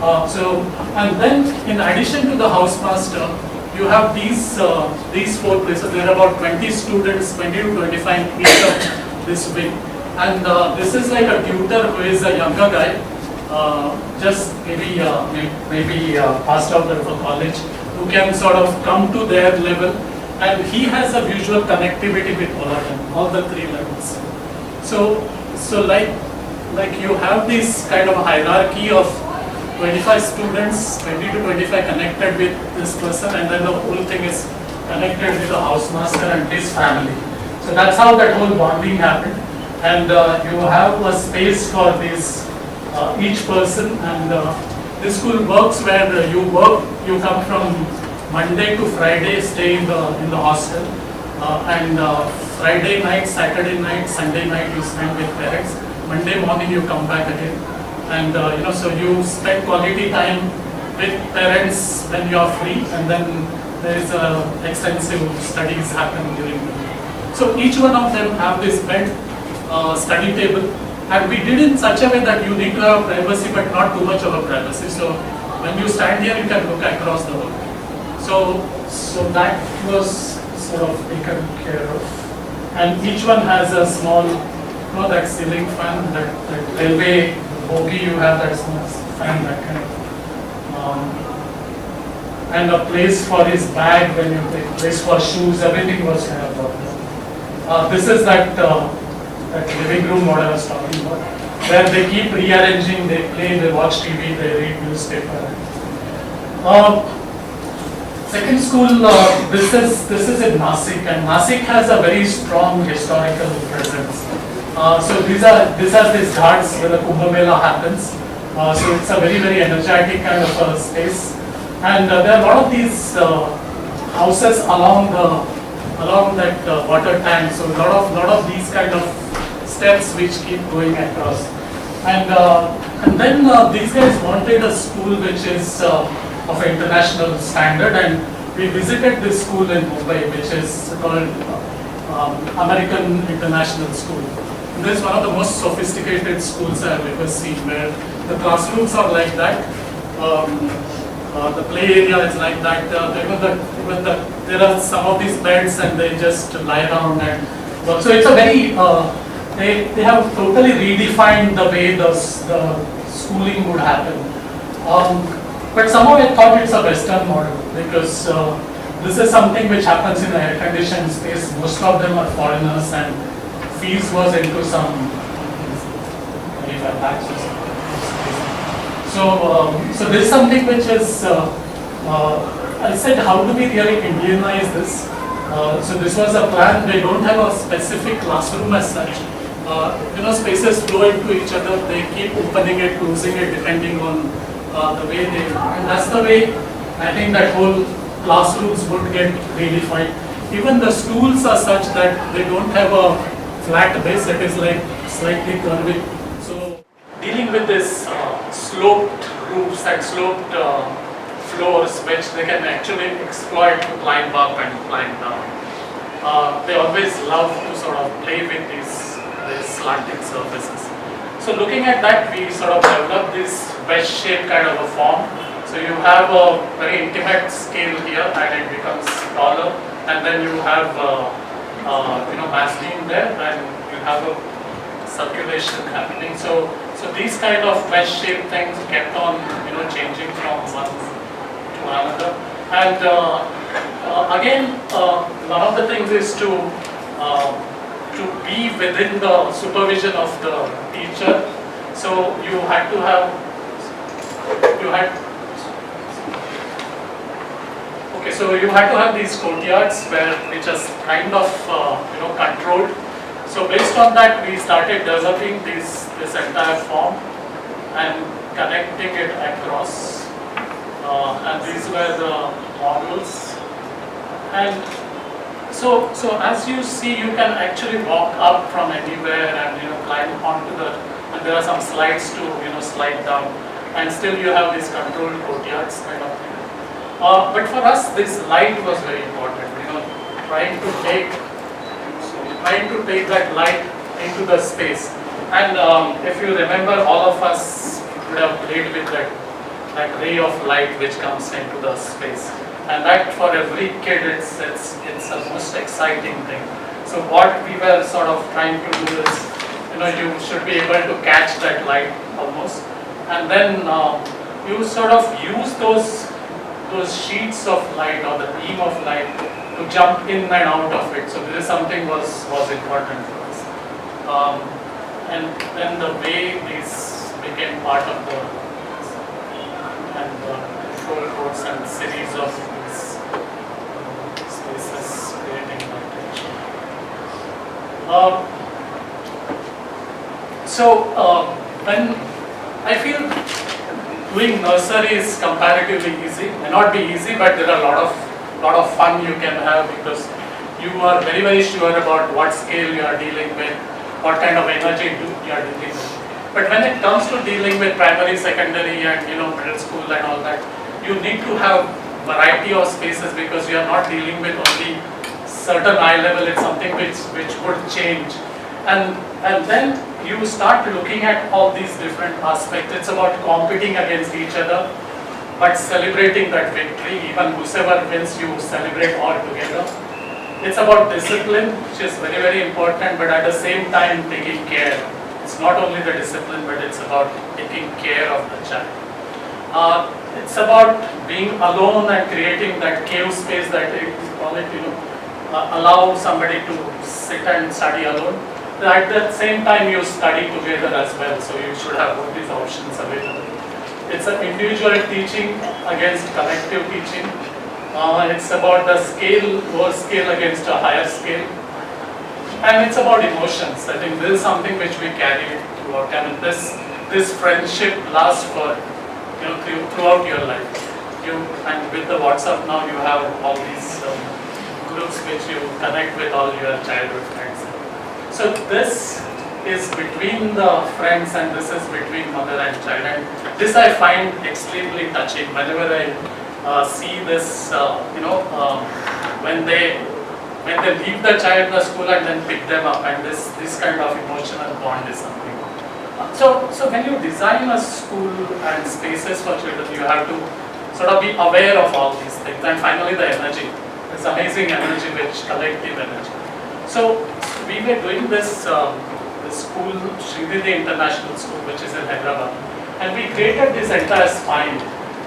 And then in addition to the housemaster, you have these 4 places. There are about 20 students, 20 to 25 in each of this wing. And this is like a tutor who is a younger guy, just maybe passed out of college, who can sort of come to their level. And he has a visual connectivity with all of them, all the 3 levels. So like you have this kind of hierarchy of 25 students, 20 to 25 connected with this person, and then the whole thing is connected with the housemaster and his family. So that's how that whole bonding happened. And you have a space for this each person, and this school works where you come from Monday to Friday, stay in the hostel, and Friday night, Saturday night, Sunday night you spend with parents. Monday morning you come back again. And so you spend quality time with parents when you are free, and then there is extensive studies happen during the day. So each one of them have this bed, study table, and we did in such a way that you need to have privacy, but not too much of a privacy. So when you stand here, you can look across the world. So that was sort of taken care of, and each one has a small, that ceiling fan, that railway bogie, you have that small fan, that kind of, and a place for his bag when you take place for shoes, everything was kind of there. This is that living room what I was talking about, where they keep rearranging, they play, they watch TV, they read newspaper. Second school, this is in Nasik, and Nasik has a very strong historical presence. So these are these ghats where the Kumbh Mela happens. So it's a very, very energetic kind of a space, and there are a lot of these houses along that water tank. So a lot of these kind of steps which keep going across, and then these guys wanted a school which is of international standard, and we visited this school in Mumbai, which is called American International School. And this is one of the most sophisticated schools I have ever seen, where the classrooms are like that. The play area is like that. There are some of these beds and they just lie around and work. So it's a very, they have totally redefined the way the schooling would happen. But somehow I thought it's a Western model because this is something which happens in an air-conditioned space. Most of them are foreigners and fees was into some 25 lakhs or something. So this is something which is, I said, how do we really Indianize this? So this was a plan. They don't have a specific classroom as such. Spaces flow into each other. They keep opening it, closing it, depending on the way they. And that's the way I think that whole classrooms would get redefined. Even the stools are such that they don't have a flat base. It is like slightly curving. So dealing with this sloped roofs and sloped floors, which they can actually exploit to climb up and climb down. They always love to sort of play with these slanting surfaces. So looking at that, we sort of develop this wedge-shaped kind of a form. So you have a very intimate scale here, and it becomes taller, and then you have mass beam there, and you have a circulation happening. So these kind of wedge-shaped things kept on changing from one to another. And again, one of the things is to be within the supervision of the teacher. So you had to have these courtyards which is kind of controlled. So based on that, we started developing this entire form and connecting it across. And these were the models. And so as you see, you can actually walk up from anywhere and climb onto and there are some slides to slide down, and still you have these controlled courtyards kind of thing. But for us, this light was very important. Trying to take that light into the space. And if you remember, all of us would have played with that ray of light which comes into the space. And that for every kid, it's the most exciting thing. So what we were sort of trying to do is, you should be able to catch that light almost, and then you sort of use those sheets of light or the beam of light to jump in and out of it. So this is something was important for us. And then the way these became part of the control codes and series of these spaces creating that tension. When I feel doing nursery is comparatively easy, may not be easy, but there are a lot of fun you can have because you are very, very sure about what scale you are dealing with, what kind of energy you are dealing with. But when it comes to dealing with primary, secondary, and middle school and all that, you need to have variety of spaces because you are not dealing with only certain eye level. It's something which would change, and then you start looking at all these different aspects. It's about competing against each other, but celebrating that victory. Even whoever wins, you celebrate all together. It's about discipline, which is very, very important, but at the same time taking care. It's not only the discipline, but it's about taking care of the child. It's about being alone and creating that cave space that we call it, allow somebody to sit and study alone. At the same time, you study together as well, so you should have both these options available. It's an individual teaching against collective teaching. It's about the lower scale against a higher scale. And it's about emotions. I think this is something which we carry throughout. I mean, this friendship lasts for throughout your life. And with the WhatsApp now, you have all these groups which you connect with all your childhood friends. So this is between the friends, and this is between mother and child. And this I find extremely touching. Whenever I see this, when they leave the child in the school and then pick them up, and this kind of emotional bond is something. So when you design a school and spaces for children, you have to sort of be aware of all these things. And finally the energy, this amazing energy, which collective energy. So we were doing this, this school, Sridhar International School, which is in Hyderabad, and we created this entire spine,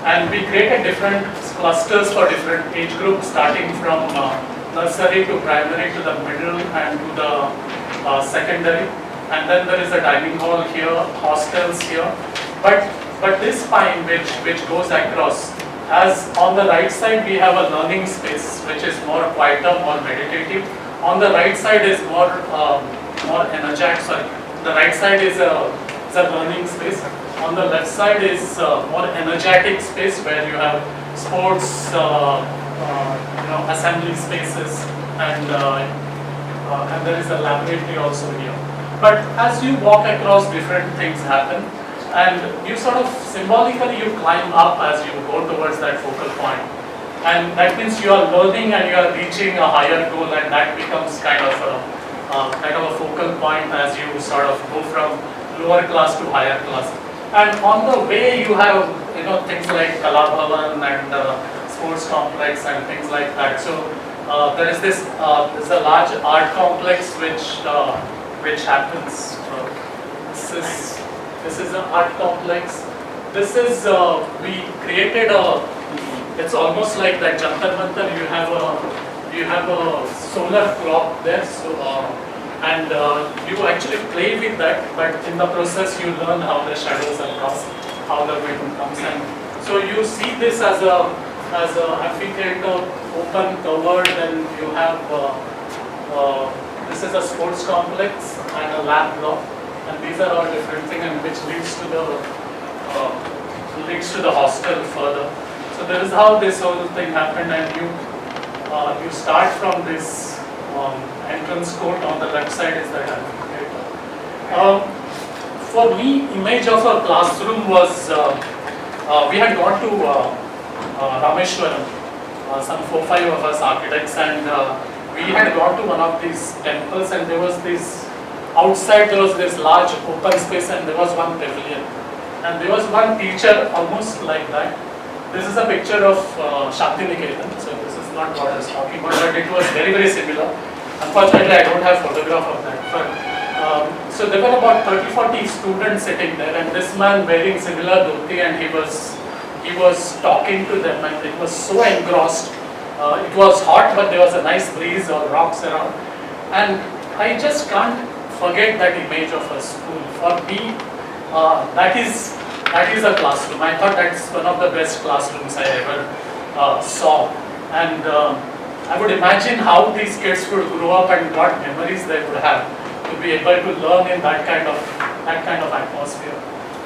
and we created different clusters for different age groups, starting from nursery to primary to the middle and to the secondary. And then there is a dining hall here, hostels here. But this spine which goes across, as on the right side we have a learning space which is more quieter, more meditative. On the right side is more energetic. Sorry, the right side is a learning space. On the left side is more energetic space where you have sports, assembly spaces, and there is a laboratory also here. But as you walk across, different things happen, and you sort of symbolically you climb up as you go towards that focal point, and that means you are learning and you are reaching a higher goal, and that becomes kind of a focal point as you sort of go from lower class to higher class. And on the way you have things like Kala Bhavan and sports complex and things like that. So there is this there's a large art complex which happens. This is an art complex. This is we created a. It's almost like that Jantar Mantar. You have a solar clock there. So and you actually play with that, but in the process you learn how the shadows are cast, how the wind comes, and so you see this as a amphitheater, open, covered, and you have. This is a sports complex and a lab block, and these are all different things, and which leads to the hostel further. So there is how this whole thing happened, and you start from this entrance court. On the left side is the amphitheater. For me, image of a classroom was we had gone to Rameshwaram, some 4-5 of us architects, and we had gone to one of these temples, and there was this, outside there was this large open space, and there was one pavilion, and there was one teacher almost like that. This is a picture of Shantiniketan, so this is not what I was talking about, but it was very, very similar. Unfortunately, I don't have photograph of that, but so there were about 30-40 students sitting there, and this man wearing similar dhoti, and he was talking to them, and it was so engrossed. It was hot, but there was a nice breeze or rocks around, and I just can't forget that image of a school. For me, that is a classroom. I thought that's one of the best classrooms I ever saw, and I would imagine how these kids would grow up and what memories they would have to be able to learn in that kind of atmosphere.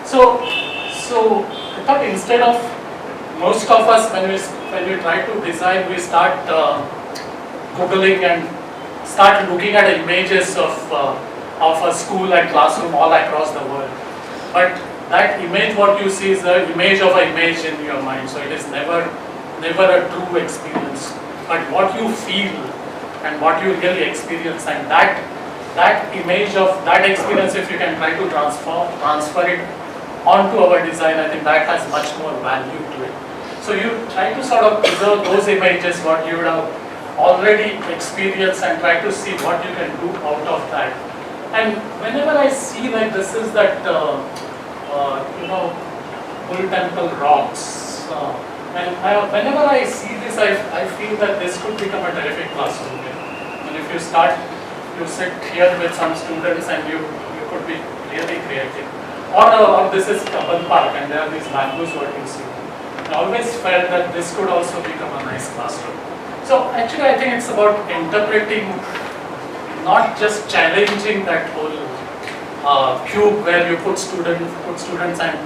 So I thought instead of most of us, when we try to design, we start googling and start looking at images of a school and classroom all across the world. But that image, what you see, is the image of an image in your mind. So it is never a true experience. But what you feel and what you really experience, and that image of that experience, if you can try to transfer it onto our design, I think that has much more value to it. So you try to sort of preserve those images, what you would have already experienced, and try to see what you can do out of that. And whenever I see like this is that Bull Temple rocks, and whenever I see this, I feel that this could become a terrific classroom. And if you sit here with some students, and you could be really creative. Or this is Kaban Park, and there are these bamboos what you see. I always felt that this could also become a nice classroom. So actually I think it's about interpreting, not just challenging that whole cube where you put students and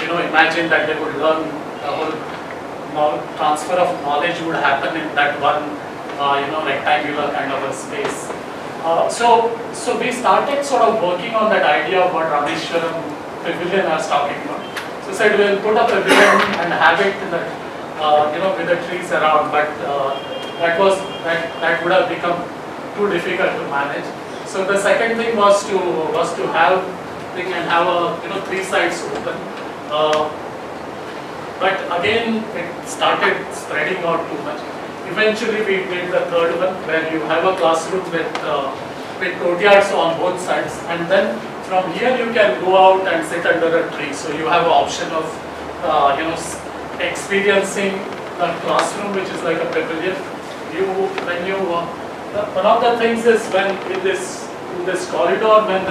imagine that they would learn, the whole transfer of knowledge would happen in that one rectangular kind of a space. So we started sort of working on that idea of what Rameshwaram Pavilion I was talking about. So said we'll put up a pavilion and have it in the, with the trees around, but that would have become too difficult to manage. So the second thing was to have a 3 sides open. But again, it started spreading out too much. Eventually, we did the third one, where you have a classroom with courtyards on both sides, and then from here you can go out and sit under a tree. So you have an option of experiencing the classroom, which is like a pavilion. One of the things is when in this corridor, when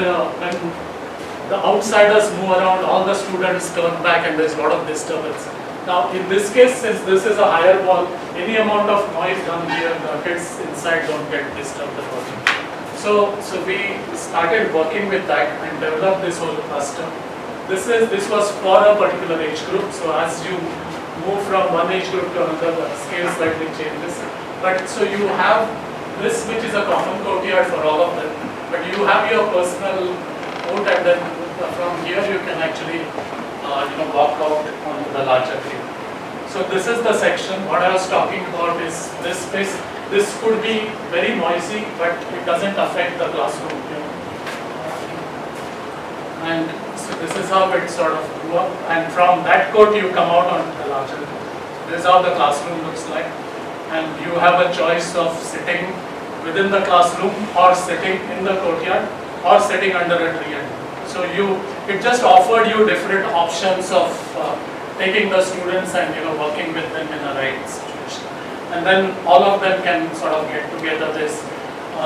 the outsiders move around, all the students turn back and there's a lot of disturbance. Now in this case, since this is a higher wall, any amount of noise done here, the kids inside don't get disturbed about it. So we started working with that and developed this whole cluster. This was for a particular age group, so as you move from one age group to another, the scale slightly changes. But so you have this, which is a common courtyard for all of them, but you have your personal out, and then from here you can actually walk out onto the larger field. So this is the section. What I was talking about is this space. This could be very noisy, but it doesn't affect the classroom. And so this is how it sort of grew up. And from that court you come out on the larger court. This is how the classroom looks like. And you have a choice of sitting within the classroom, or sitting in the courtyard, or sitting under a tree. So it just offered you different options of taking the students and working with them in a right situation. And then all of them can sort of get together. This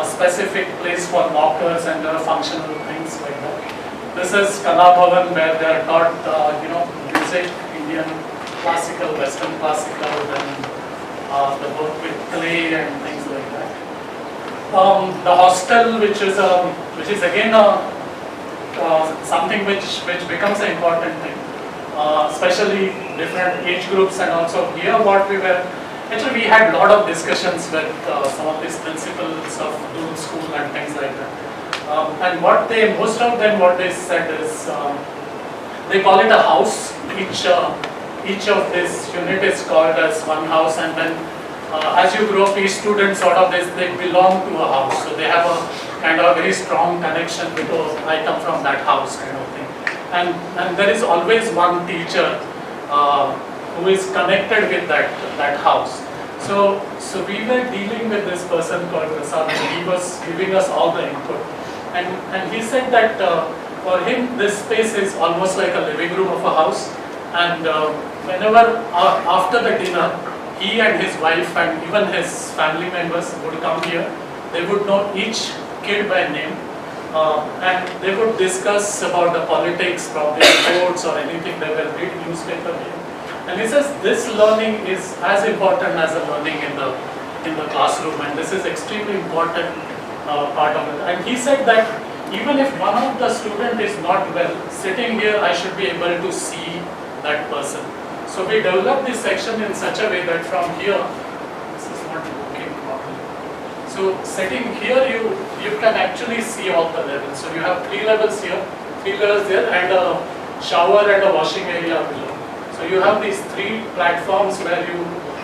specific place for mockers and there are functional things like that. This is Kala Bhavan, where they are taught music, Indian classical, Western classical, then the work with clay and things like that. The hostel, which is again something which becomes an important thing, especially different age groups. And also here we had a lot of discussions with some of these principals of Doon School and things like that. And most of them said is, they call it a house. Each of this unit is called as one house, and then as you grow up, each student they belong to a house. So they have a kind of very strong connection because I come from that house kind of thing. And there is always one teacher who is connected with that house. So we were dealing with this person called Prasad, and he was giving us all the input. And he said that for him this space is almost like a living room of a house. And whenever after the dinner, he and his wife and even his family members would come here. They would know each kid by name, and they would discuss about the politics, probably sports or anything. They will read newspaper here. And he says this learning is as important as the learning in the classroom, and this is extremely important part of it. And he said that even if one of the student is not well, sitting here I should be able to see that person. So we developed this section in such a way that from here, this is not working properly. So sitting here, you can actually see all the levels. So you have 3 levels here, 3 levels there, and a shower and a washing area below. So you have these 3 platforms where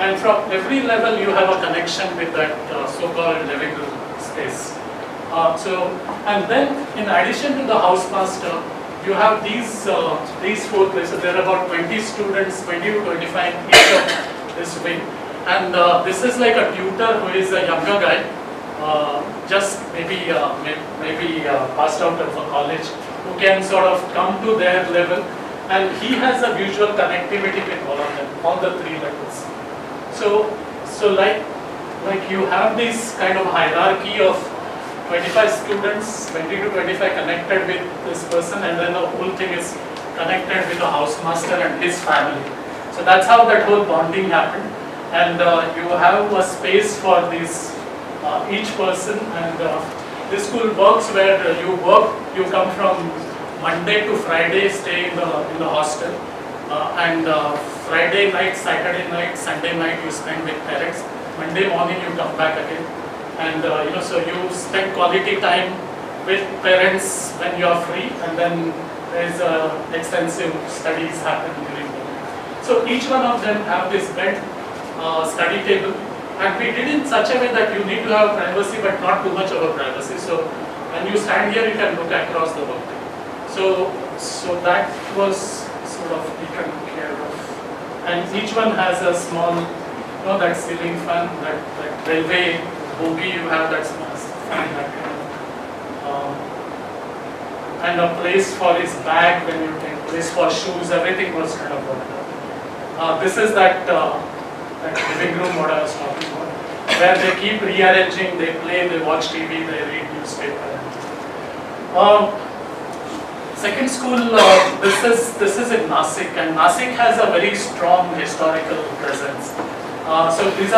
and from every level you have a connection with that so-called living room space. And then in addition to the housemaster, you have these 4 places. There are about 20 students, 20 to 25 each of this wing. And this is like a tutor who is a younger guy, just maybe passed out of a college, who can sort of come to their level. And he has a visual connectivity with all of them, all the 3 levels. So like you have this kind of hierarchy of 25 students, 20 to 25 connected with this person, and then the whole thing is connected with the housemaster and his family. So that's how that whole bonding happened. And you have a space for this each person, and this school works where you come from Monday to Friday, stay in the hostel, and Friday night, Saturday night, Sunday night you spend with parents. Monday morning you come back again. And so you spend quality time with parents when you are free, and then there is extensive studies happen during the day. So each one of them have this bed, study table, and we did in such a way that you need to have privacy, but not too much of a privacy. So when you stand here, you can look across the work. So that was sort of taken care of. and each one has a small, that ceiling fan, that railway bogie, you have that small fan, that kind of, and a place for his bag when you take, place for shoes, everything was kind of worked out. This is that living room what I was talking about, where they keep rearranging, they play, they watch TV, they read newspaper. Second school, this is in Nasik, and Nasik has a very strong historical presence. So these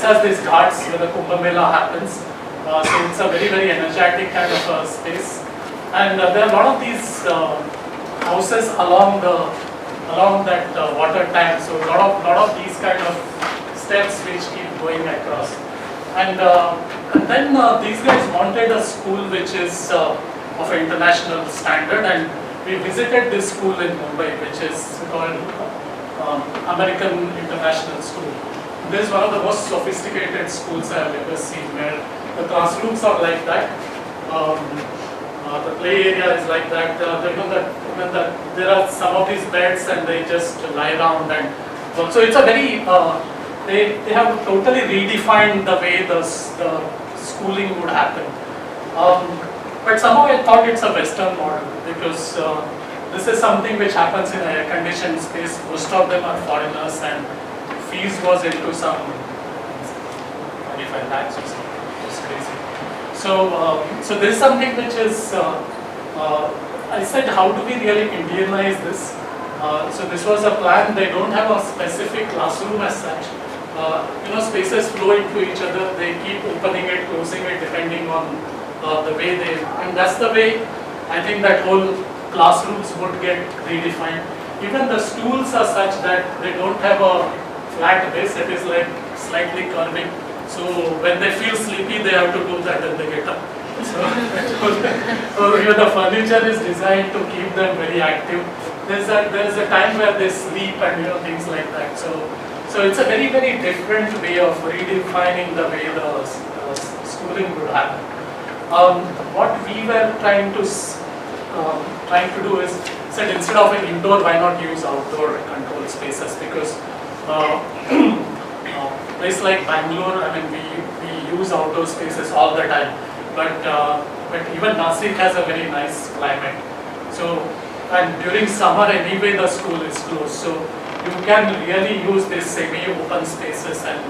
has these ghats where the Kumbh Mela happens. So it's a very, very energetic kind of a space, and there are a lot of these houses along that water tank. So a lot of these kind of steps which keep going across, and then these guys wanted a school which is of international standard, and we visited this school in Mumbai, which is called American International School. This is one of the most sophisticated schools I have ever seen, where the classrooms are like that, the play area is like that, there are some of these beds and they just lie around, and so it's a very, they have totally redefined the way the schooling would happen. But somehow I thought it's a Western model, because this is something which happens in an air-conditioned space. Most of them are foreigners, and fees was into some 25 lakhs or something. It's crazy. So this is something which is, I said, how do we really Indianize this? So this was a plan. They don't have a specific classroom as such. Spaces flow into each other. They keep opening it, closing it, depending on the way they, and that's the way I think that whole classrooms would get redefined. Even the stools are such that they don't have a flat base, it is like slightly curving. So when they feel sleepy, they have to do that and they get up. So the furniture is designed to keep them very active. There's a time where they sleep and things like that. So it's a very, very different way of redefining the way the schooling would happen. What we were trying to do is, said instead of an indoor, why not use outdoor controlled spaces? Because place like Bengaluru, I mean, we use outdoor spaces all the time, but even Nasik has a very nice climate. So, and during summer anyway, the school is closed, so you can really use these semi-open spaces and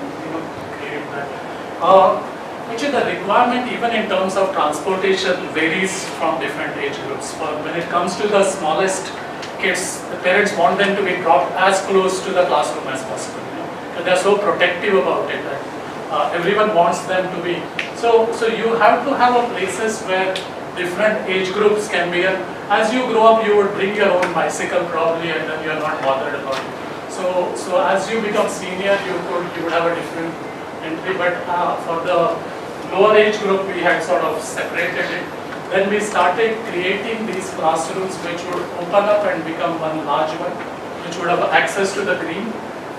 create that. Actually, the requirement, even in terms of transportation, varies from different age groups. When it comes to the smallest kids, the parents want them to be dropped as close to the classroom as possible. And they're so protective about it that everyone wants them to be. So you have to have a places where different age groups can be. And as you grow up, you would bring your own bicycle probably, and then you're not bothered about it. So as you become senior, you would have a different entry. But for the lower age group, we had sort of separated it. Then we started creating these classrooms which would open up and become one large one, which would have access to the green.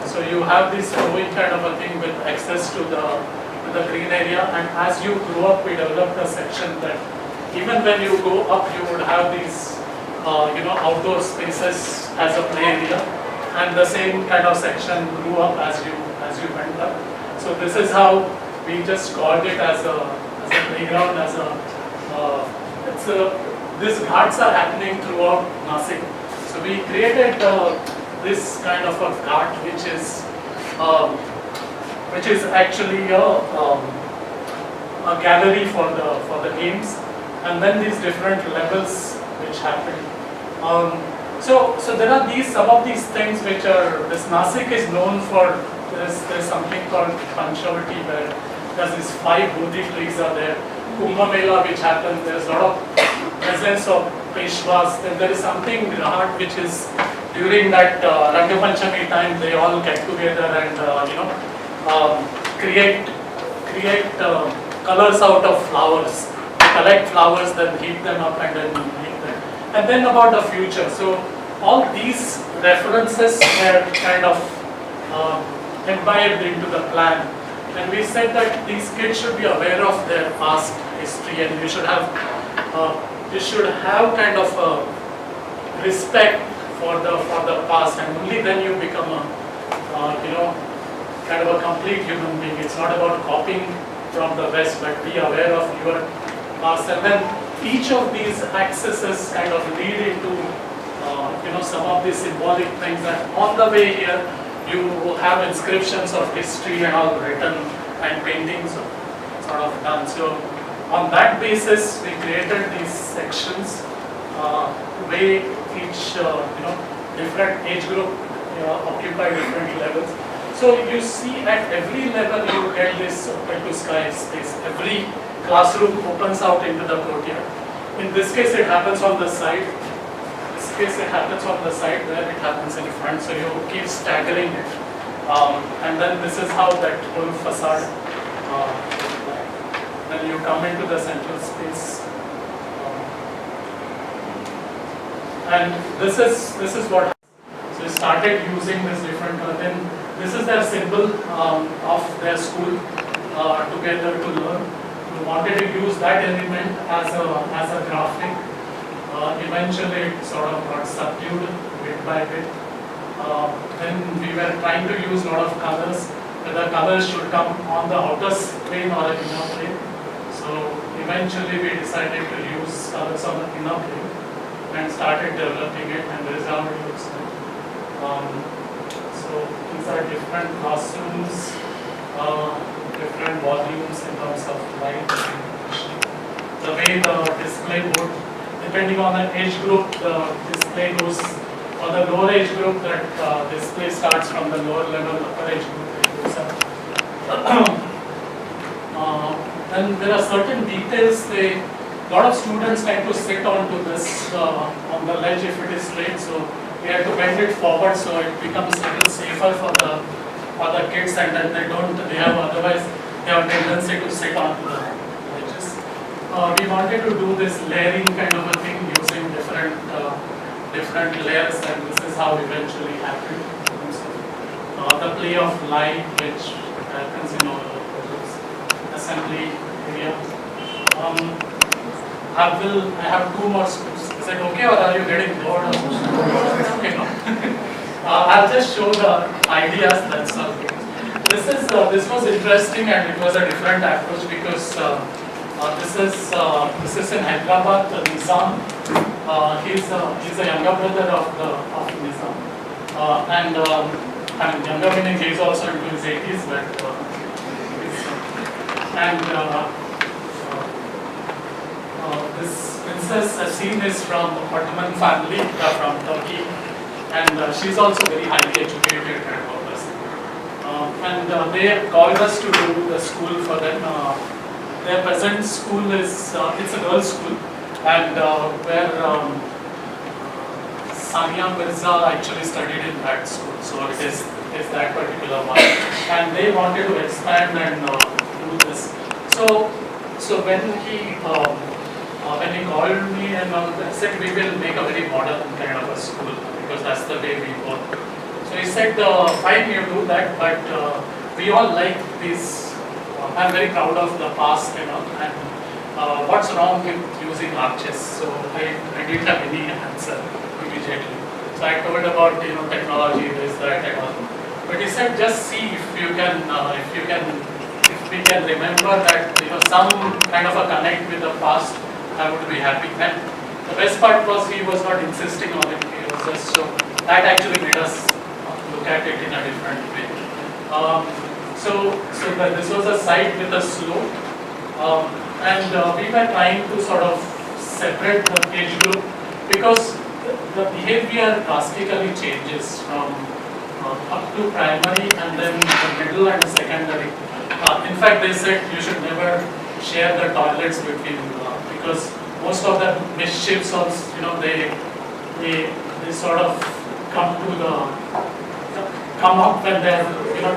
So you have this growing kind of a thing with access to the green area. And as you grow up, we developed a section that even when you go up, you would have these outdoor spaces as a play area. And the same kind of section grew up as you went up. So this is how we just called it as a playground, these ghats are happening throughout Nasik. So we created this kind of a ghat which is actually a gallery for the games, and then these different levels which happen. So there are some of these things which are, this Nasik is known for, there's something called Panchavati where there's these 5 Bodhi trees are there. Kumbh Mela which happens, there's a lot of presence of Peshwas. Then there is something Rahat which is during that Ranga Panchami time, they all get together and create colors out of flowers. They collect flowers, then heat them up and then make them. And then about the future. So all these references were kind of imbibed into the plan. And we said that these kids should be aware of their past history, and you should have kind of a respect for the past, and only then you become a kind of a complete human being. It's not about copying from the West, but be aware of yourself. And then each of these accesses kind of lead into some of these symbolic things. And on the way here, you have inscriptions of history and all written, and paintings sort of done. So on that basis, we created these sections where each different age group occupy different levels. So you see at every level you get this open to sky space. Every classroom opens out into the courtyard. In this case it happens on the side. In this case it happens on the side, where it happens in front. So you keep staggering it. And then this is how that whole facade, then you come into the central space. And this is what. So we started using this different then this is their symbol of their school, together to learn. We wanted to use that element as a graphic. Eventually it sort of got subdued bit by bit. Then we were trying to use a lot of colors. Whether colors should come on the outer plane or an inner plane. So eventually we decided to use colors on the inner plane and started developing it, and this is how it looks like. So these are different classrooms, different volumes in terms of light. The way the display board, depending on the age group, the display goes, for the lower age group, that display starts from the lower level, upper age group it goes up. And there are certain details, a lot of students tend to sit onto this on the ledge if it is straight, so we have to bend it forward so it becomes a little safer for the kids, and then they have a tendency to sit onto the ledges. We wanted to do this layering kind of a thing using different layers, and this is how eventually happened. So, the play of light which happens in all of this assembly area. I have two more schools. Is it okay, or are you getting bored? Okay, no. I'll just show the ideas, that's all. This was interesting, and it was a different approach because this is in Hyderabad, Nizam. He's a younger brother of Nizam, and I mean younger meaning he's also into his 80s, but this princess scene is from Ottoman family, from Turkey, and she's also very highly educated kind of a person. And they have called us to do the school for them. Their present school is it's a girls' school, and where Sania Mirza actually studied in that school, so it is that particular one. And they wanted to expand and do this. So when he called me and said we will make a very modern kind of a school because that's the way we work. So he said, fine, you do that, but we all like this. I'm very proud of the past, and what's wrong with using arches? So I didn't have any answer immediately. So I told about technology, this, that, and all. But he said, just see if we can remember that some kind of a connect with the past, I would be happy. And the best part was he was not insisting on it. He was just so that actually made us look at it in a different way. So this was a site with a slope, and we were trying to sort of separate the age group because the behavior drastically changes from up to primary and then the middle and secondary. In fact, they said you should never share the toilets between because most of the mischiefs also, they sort of come up when they're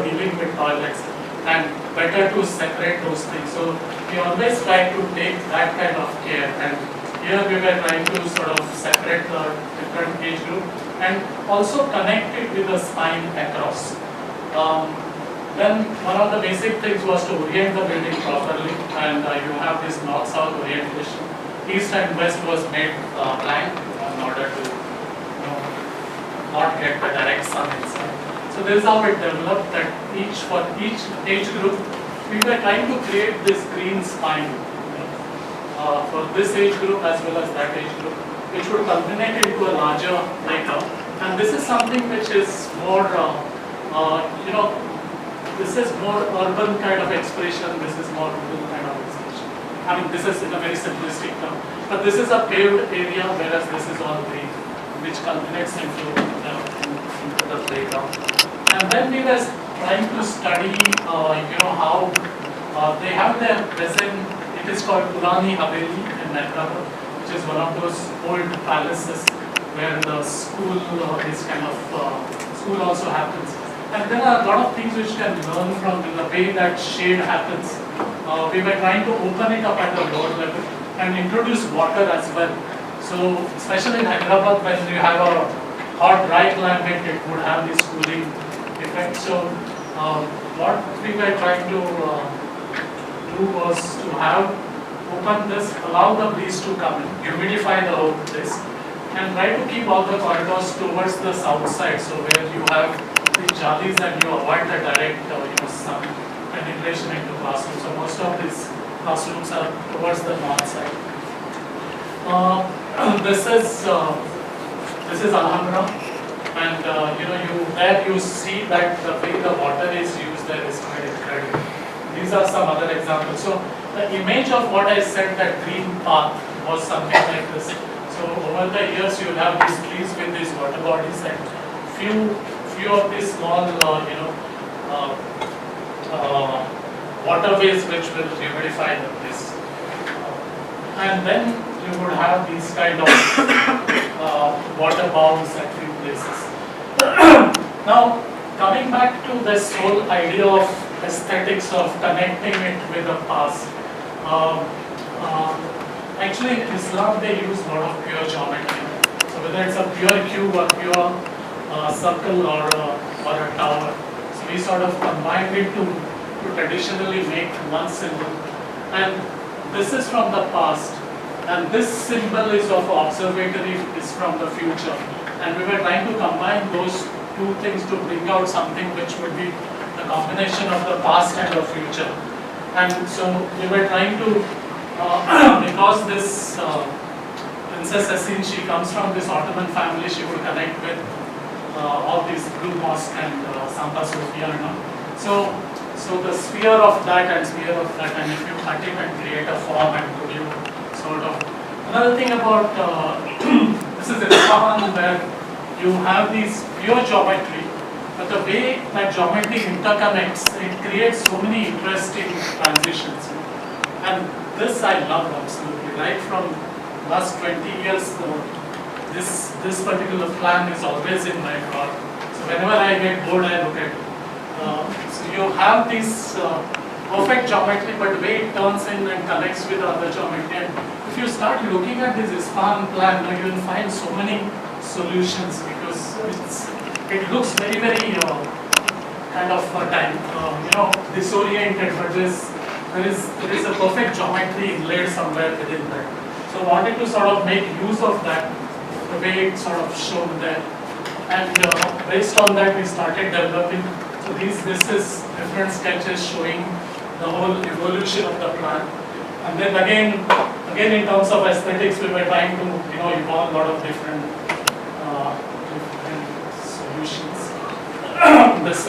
dealing with toilets, and better to separate those things. So we always try to take that kind of care, and here we were trying to sort of separate the different age group and also connect it with the spine across. Then one of the basic things was to orient the building properly, and you have this north-south orientation. East and west was made blank in order to not get the direct sun inside. So So this is how it developed, that for each age group, we were trying to create this green spine for this age group as well as that age group, which would culminate into a larger playground. And this is something which is more, this is more urban kind of expression, this is more rural kind of expression. I mean, this is in a very simplistic term. But this is a paved area, whereas this is all green, which culminates into the playground. And then we were trying to study, how they have their present, it is called Purani Haveli in Hyderabad, which is one of those old palaces where the school is kind of, school also happens. And there are a lot of things which can learn from the way that shade happens. We were trying to open it up at the lower level and introduce water as well. So, especially in Hyderabad, when you have a hot, dry climate, it would have this cooling effect. So, what we were trying to do was to have open this, allow the breeze to come in, humidify the whole place, and try to keep all the corridors towards the south side. So, where you have the jalis and you avoid the direct sun penetration into classrooms. So most of these classrooms are towards the north side. This is Alhambra, and you see that the way the water is used there is quite incredible. These are some other examples. So the image of what I said, that green path, was something like this. So over the years you will have these trees with these water bodies and few of these small, waterways which will humidify the place. And then you would have these kind of water bowls at few places. Now, coming back to this whole idea of aesthetics, of connecting it with the past. Actually, in Islam they use a lot of pure geometry. So whether it's a pure cube or pure circle or a tower. So we sort of combined it to traditionally make one symbol. And this is from the past. And this symbol is of observatory, is from the future. And we were trying to combine those two things to bring out something which would be the combination of the past and the future. And so we were trying to, because this Princess Essene, she comes from this Ottoman family, she would connect with all these Blue Mosque and Santa Sofia and all. So the sphere of that and sphere of that, and if you cut it and create a form and put you sort of. Another thing about this is Isfahan, where you have these pure geometry, but the way that geometry interconnects, it creates so many interesting transitions. And this I love absolutely. Right from last 20 years, this particular plan is always in my drawer. So whenever I get bored, I look at it. So you have this perfect geometry, but the way it turns in and connects with other geometry. And if you start looking at this Isfahan plan, you will find so many solutions, because it looks very, very kind of disoriented, but there is a perfect geometry inlaid somewhere within that. So I wanted to sort of make use of that, the way it sort of shown there. And based on that, we started developing. So this is different sketches showing the whole evolution of the plan. And then again in terms of aesthetics, we were trying to evolve a lot of different solutions. This is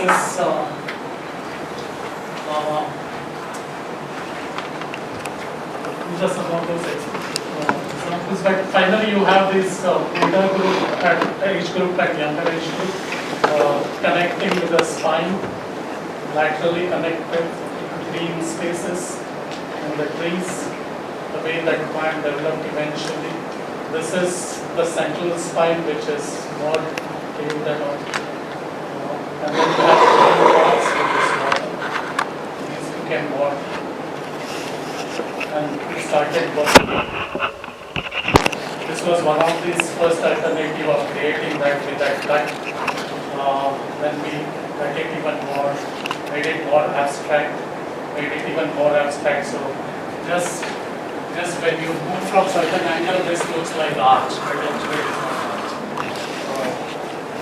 these are some of those examples. But finally, you have this older group at age group and younger age group connecting with the spine, laterally connected green spaces and the trees, the way that plan developed eventually. This is the central spine, which is more paved and all. And then you have green parts, which is water. These you can walk. And we started working. This was one of these first alternative of creating that with that cut. Then we cut it even more, made it more abstract, made it even more abstract. So just when you move from certain angle, this looks like arch, but actually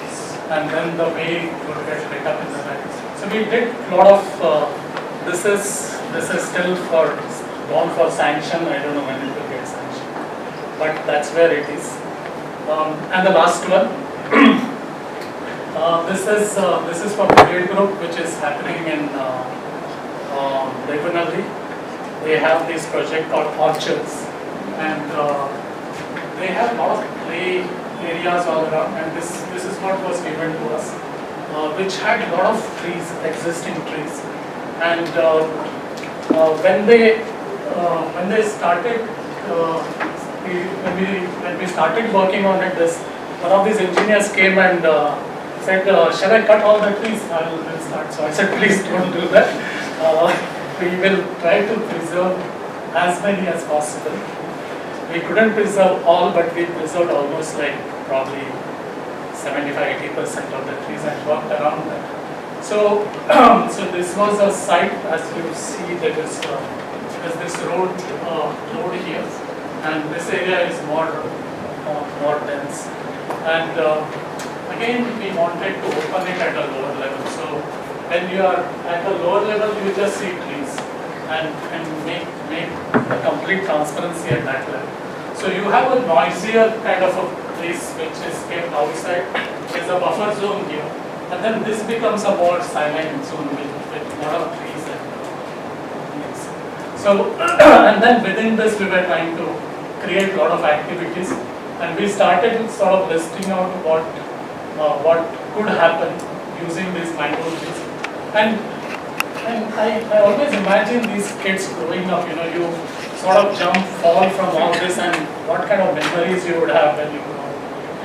it's not arch. and then the way it would get lit up in the night. So we did a lot of, this is still gone for sanction. I don't know when it will get sanctioned, but that's where it is. And the last one, this is for the grade group, which is happening in Bengaluru. They have this project called Orchards, and they have a lot of play areas all around, and this is what was given to us, which had a lot of trees, existing trees, and when they started, when we started working on it, one of these engineers came and said, "Shall I cut all the trees? I'll start." So I said, "Please don't do that. We will try to preserve as many as possible." We couldn't preserve all, but we preserved almost like probably 75–80% of the trees and worked around that. So, so this was a site, as you see, there is this road here, and this area is more dense. And again, we wanted to open it at a lower level. So when you are at a lower level, you just see trees and make a complete transparency at that level. So you have a noisier kind of a place which is kept outside. There's a buffer zone here, and then this becomes a more silent zone with a lot of trees and leaves. So and then within this we were trying to create a lot of activities, and we started sort of listing out what could happen using these mango trees. And I always imagine these kids growing up, you sort of jump, fall from all this, and what kind of memories you would have when you grow.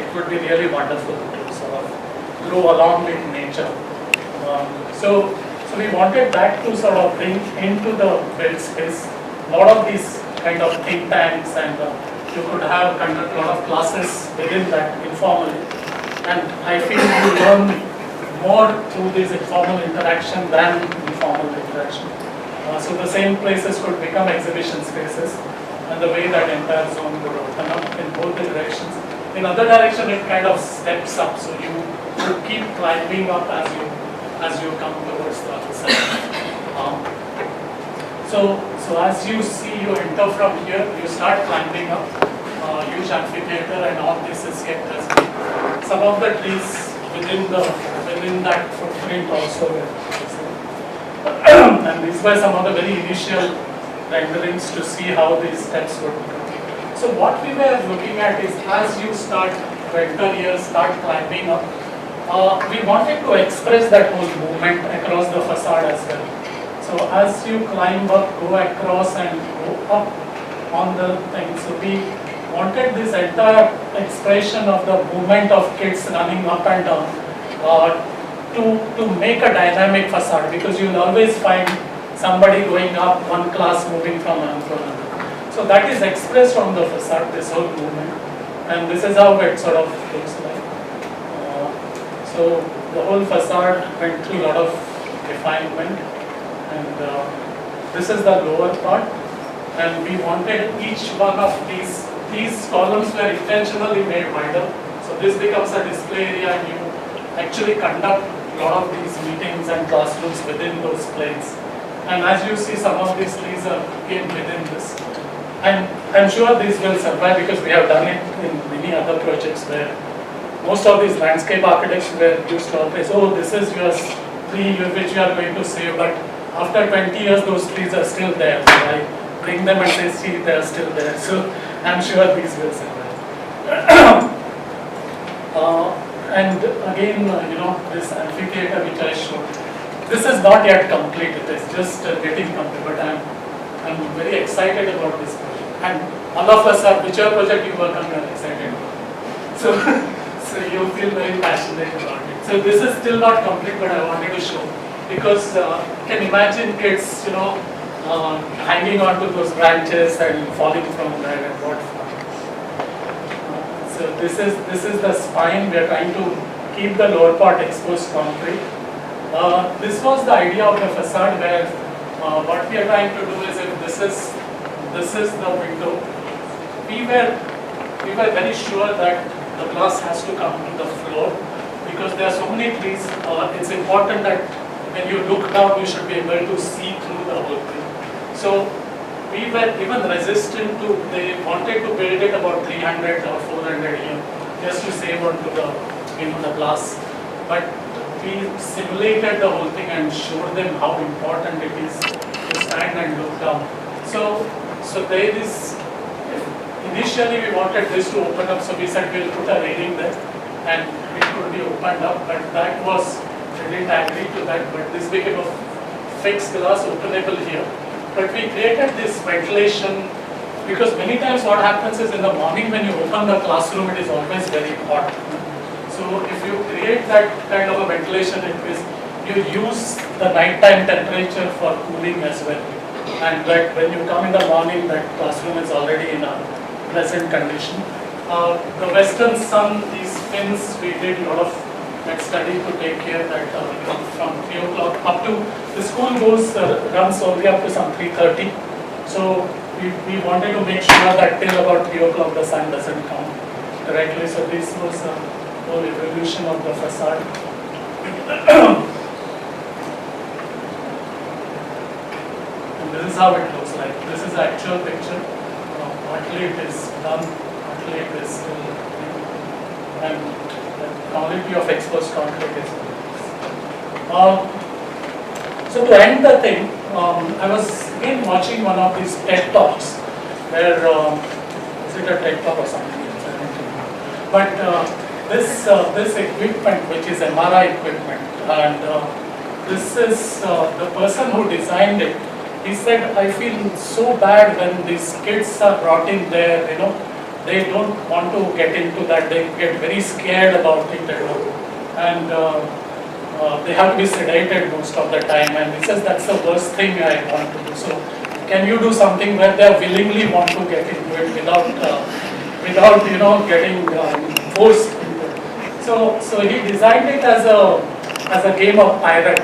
It would be really wonderful to sort of grow along with nature. So we wanted that to sort of bring into the built space a lot of these kind of think tanks, and you could have conduct a lot of classes within that informally. And I feel you learn more through this informal interaction than informal interaction. So the same places could become exhibition spaces, and the way that entire zone would open up in both the directions. In other direction, it kind of steps up, so you keep climbing up as you come towards the other side. So as you see, you enter from here, you start climbing up. Huge amphitheater, and all this is kept as some of the trees within that footprint also were. And these were some of the very initial renderings to see how these steps would go. So what we were looking at is, as you start to enter here, start climbing up, we wanted to express that whole movement across the facade as well. So as you climb up, go across and go up on the thing. So we wanted this entire expression of the movement of kids running up and down to make a dynamic facade, because you'll always find somebody going up one class, moving from one to another. So that is expressed from the facade, this whole movement, and this is how it sort of looks like. So the whole facade went through a lot of refinement, and this is the lower part, and we wanted each one of these columns were intentionally made wider. So this becomes a display area, and you actually conduct a lot of these meetings and classrooms within those planes. And as you see, some of these trees are again within this. And I'm sure these will survive, because we have done it in many other projects where most of these landscape architects were used to always, oh, this is your tree which you are going to save, but after 20 years those trees are still there. So I bring them and say, see, they are still there. So I'm sure these will survive. And again, this amphitheater which I showed, this is not yet complete. It is just getting complete, but I'm very excited about this project. And all of us are, whichever project you work on, we are excited about. So you feel very passionate about it. So this is still not complete, but I wanted to show, because you can imagine kids, hanging on to those branches and falling from there, and what fun. So this is the spine. We are trying to keep the lower part exposed concrete. This was the idea of the facade, where what we are trying to do is, if this is the window, we were very sure that the glass has to come to the floor, because because there are so many trees. It's important that when you look down, you should be able to see through the whole thing. So we were even resistant to, they wanted to build it about 300 or 400 here, just to save on to the, the glass. But we simulated the whole thing and showed them how important it is to stand and look down. So there is, initially we wanted this to open up, so we said we'll put a railing there and it could be opened up, but that was, they didn't agree to that, but this became a fixed glass openable here. But we created this ventilation, because many times what happens is in the morning when you open the classroom, it is always very hot. So if you create that kind of a ventilation, it is, you use the nighttime temperature for cooling as well. And that when you come in the morning, that classroom is already in a pleasant condition. The western sun, these fins, we did a lot of that study to take care that from 3 o'clock up to, the school runs only up to some 3:30. So we wanted to make sure that till about 3 o'clock the sun doesn't come directly. So this was a whole evolution of the facade. And this is how it looks like. This is the actual picture. Partly it is done, partly it is still, and the quality of exposed concrete is good. So to end the thing, I was again watching one of these TED Talks where, is it a TED Talk or something else? I don't know. But this equipment, which is MRI equipment, and this is the person who designed it. He said, I feel so bad when these kids are brought in there, they don't want to get into that, they get very scared about it, and they have to be sedated most of the time, and he says that's the worst thing I want to do. So can you do something where they willingly want to get into it without getting forced into it? So he designed it as a game of pirate.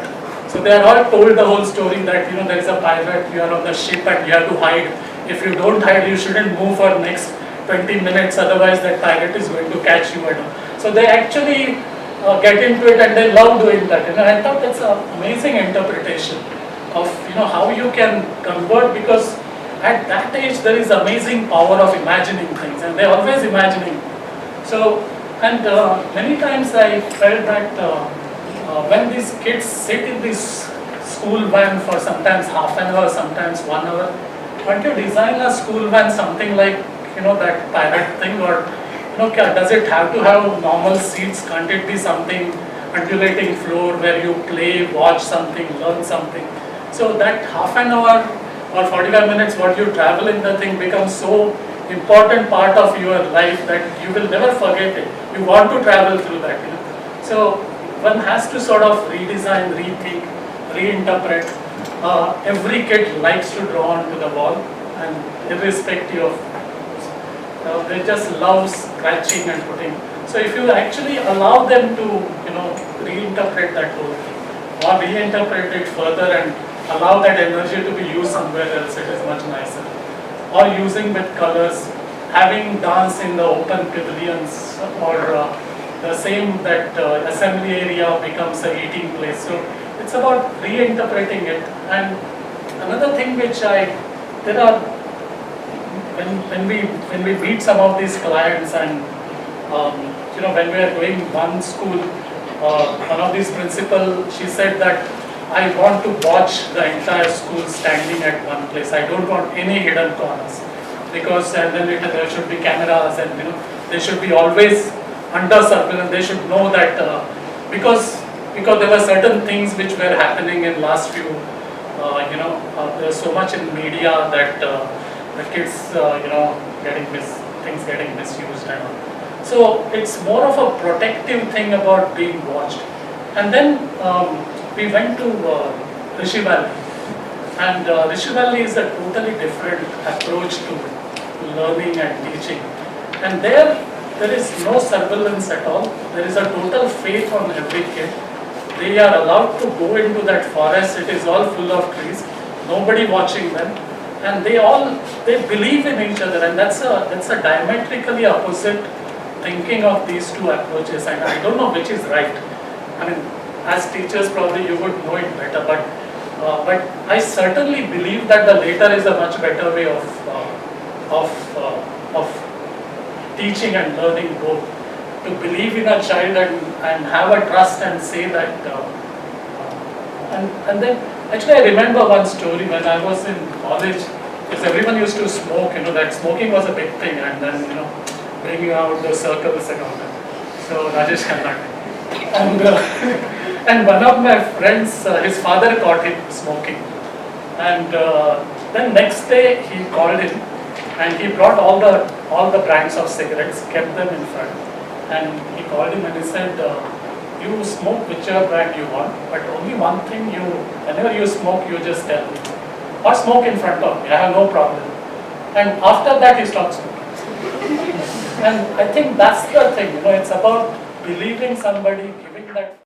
So they are all told the whole story that there is a pirate, you are on the ship and you have to hide. If you don't hide, you shouldn't move for next 20 minutes, otherwise that pirate is going to catch you. So they actually get into it and they love doing that. I thought that's an amazing interpretation of how you can convert, because at that age there is amazing power of imagining things, and they're always imagining. So, and many times I felt that when these kids sit in this school van for sometimes half an hour, sometimes 1 hour, can't you design a school van something like that pirate thing, or does it have to have normal seats? Can't it be something undulating floor where you play, watch something, learn something? So that half an hour or 45 minutes what you travel in the thing becomes so important part of your life that you will never forget it. You want to travel through that. So one has to sort of redesign, rethink, reinterpret. Every kid likes to draw onto the wall, and irrespective of, they just love scratching and putting. So if you actually allow them to, reinterpret that whole thing, or reinterpret it further and allow that energy to be used somewhere else, it is much nicer. Or using with colors, having dance in the open pavilions, or the same that assembly area becomes a eating place. So it's about reinterpreting it. And another thing which there are, when we meet some of these clients, and when we are doing one school, one of these principal, she said that I want to watch the entire school standing at one place. I don't want any hidden corners, because and then there should be cameras, and they should be always under surveillance. They should know that because there were certain things which were happening in last few, there's so much in media that the kids, things getting misused and all. So it's more of a protective thing about being watched. And then we went to Rishi Valley, and Rishi Valley is a totally different approach to learning and teaching. And there is no surveillance at all. There is a total faith on every kid. They are allowed to go into that forest. It is all full of trees, nobody watching them, and they believe in each other. And that's a diametrically opposite thinking of these two approaches. And I don't know which is right. I mean, as teachers probably you would know it better, but I certainly believe that the later is a much better way of teaching and learning both. To believe in a child and have a trust and say that, and then actually I remember one story when I was in college, because everyone used to smoke, that smoking was a big thing, and then bringing out the circles and all that. So Rajesh can learn. And one of my friends, his father caught him smoking, and then next day he called him, and he brought all the brands of cigarettes, kept them in front, and he called him and he said, you smoke whichever brand you want, but only one thing, whenever you smoke, you just tell me, or smoke in front of me, I have no problem. And after that he stopped smoking. And I think that's the thing, it's about believing somebody, giving that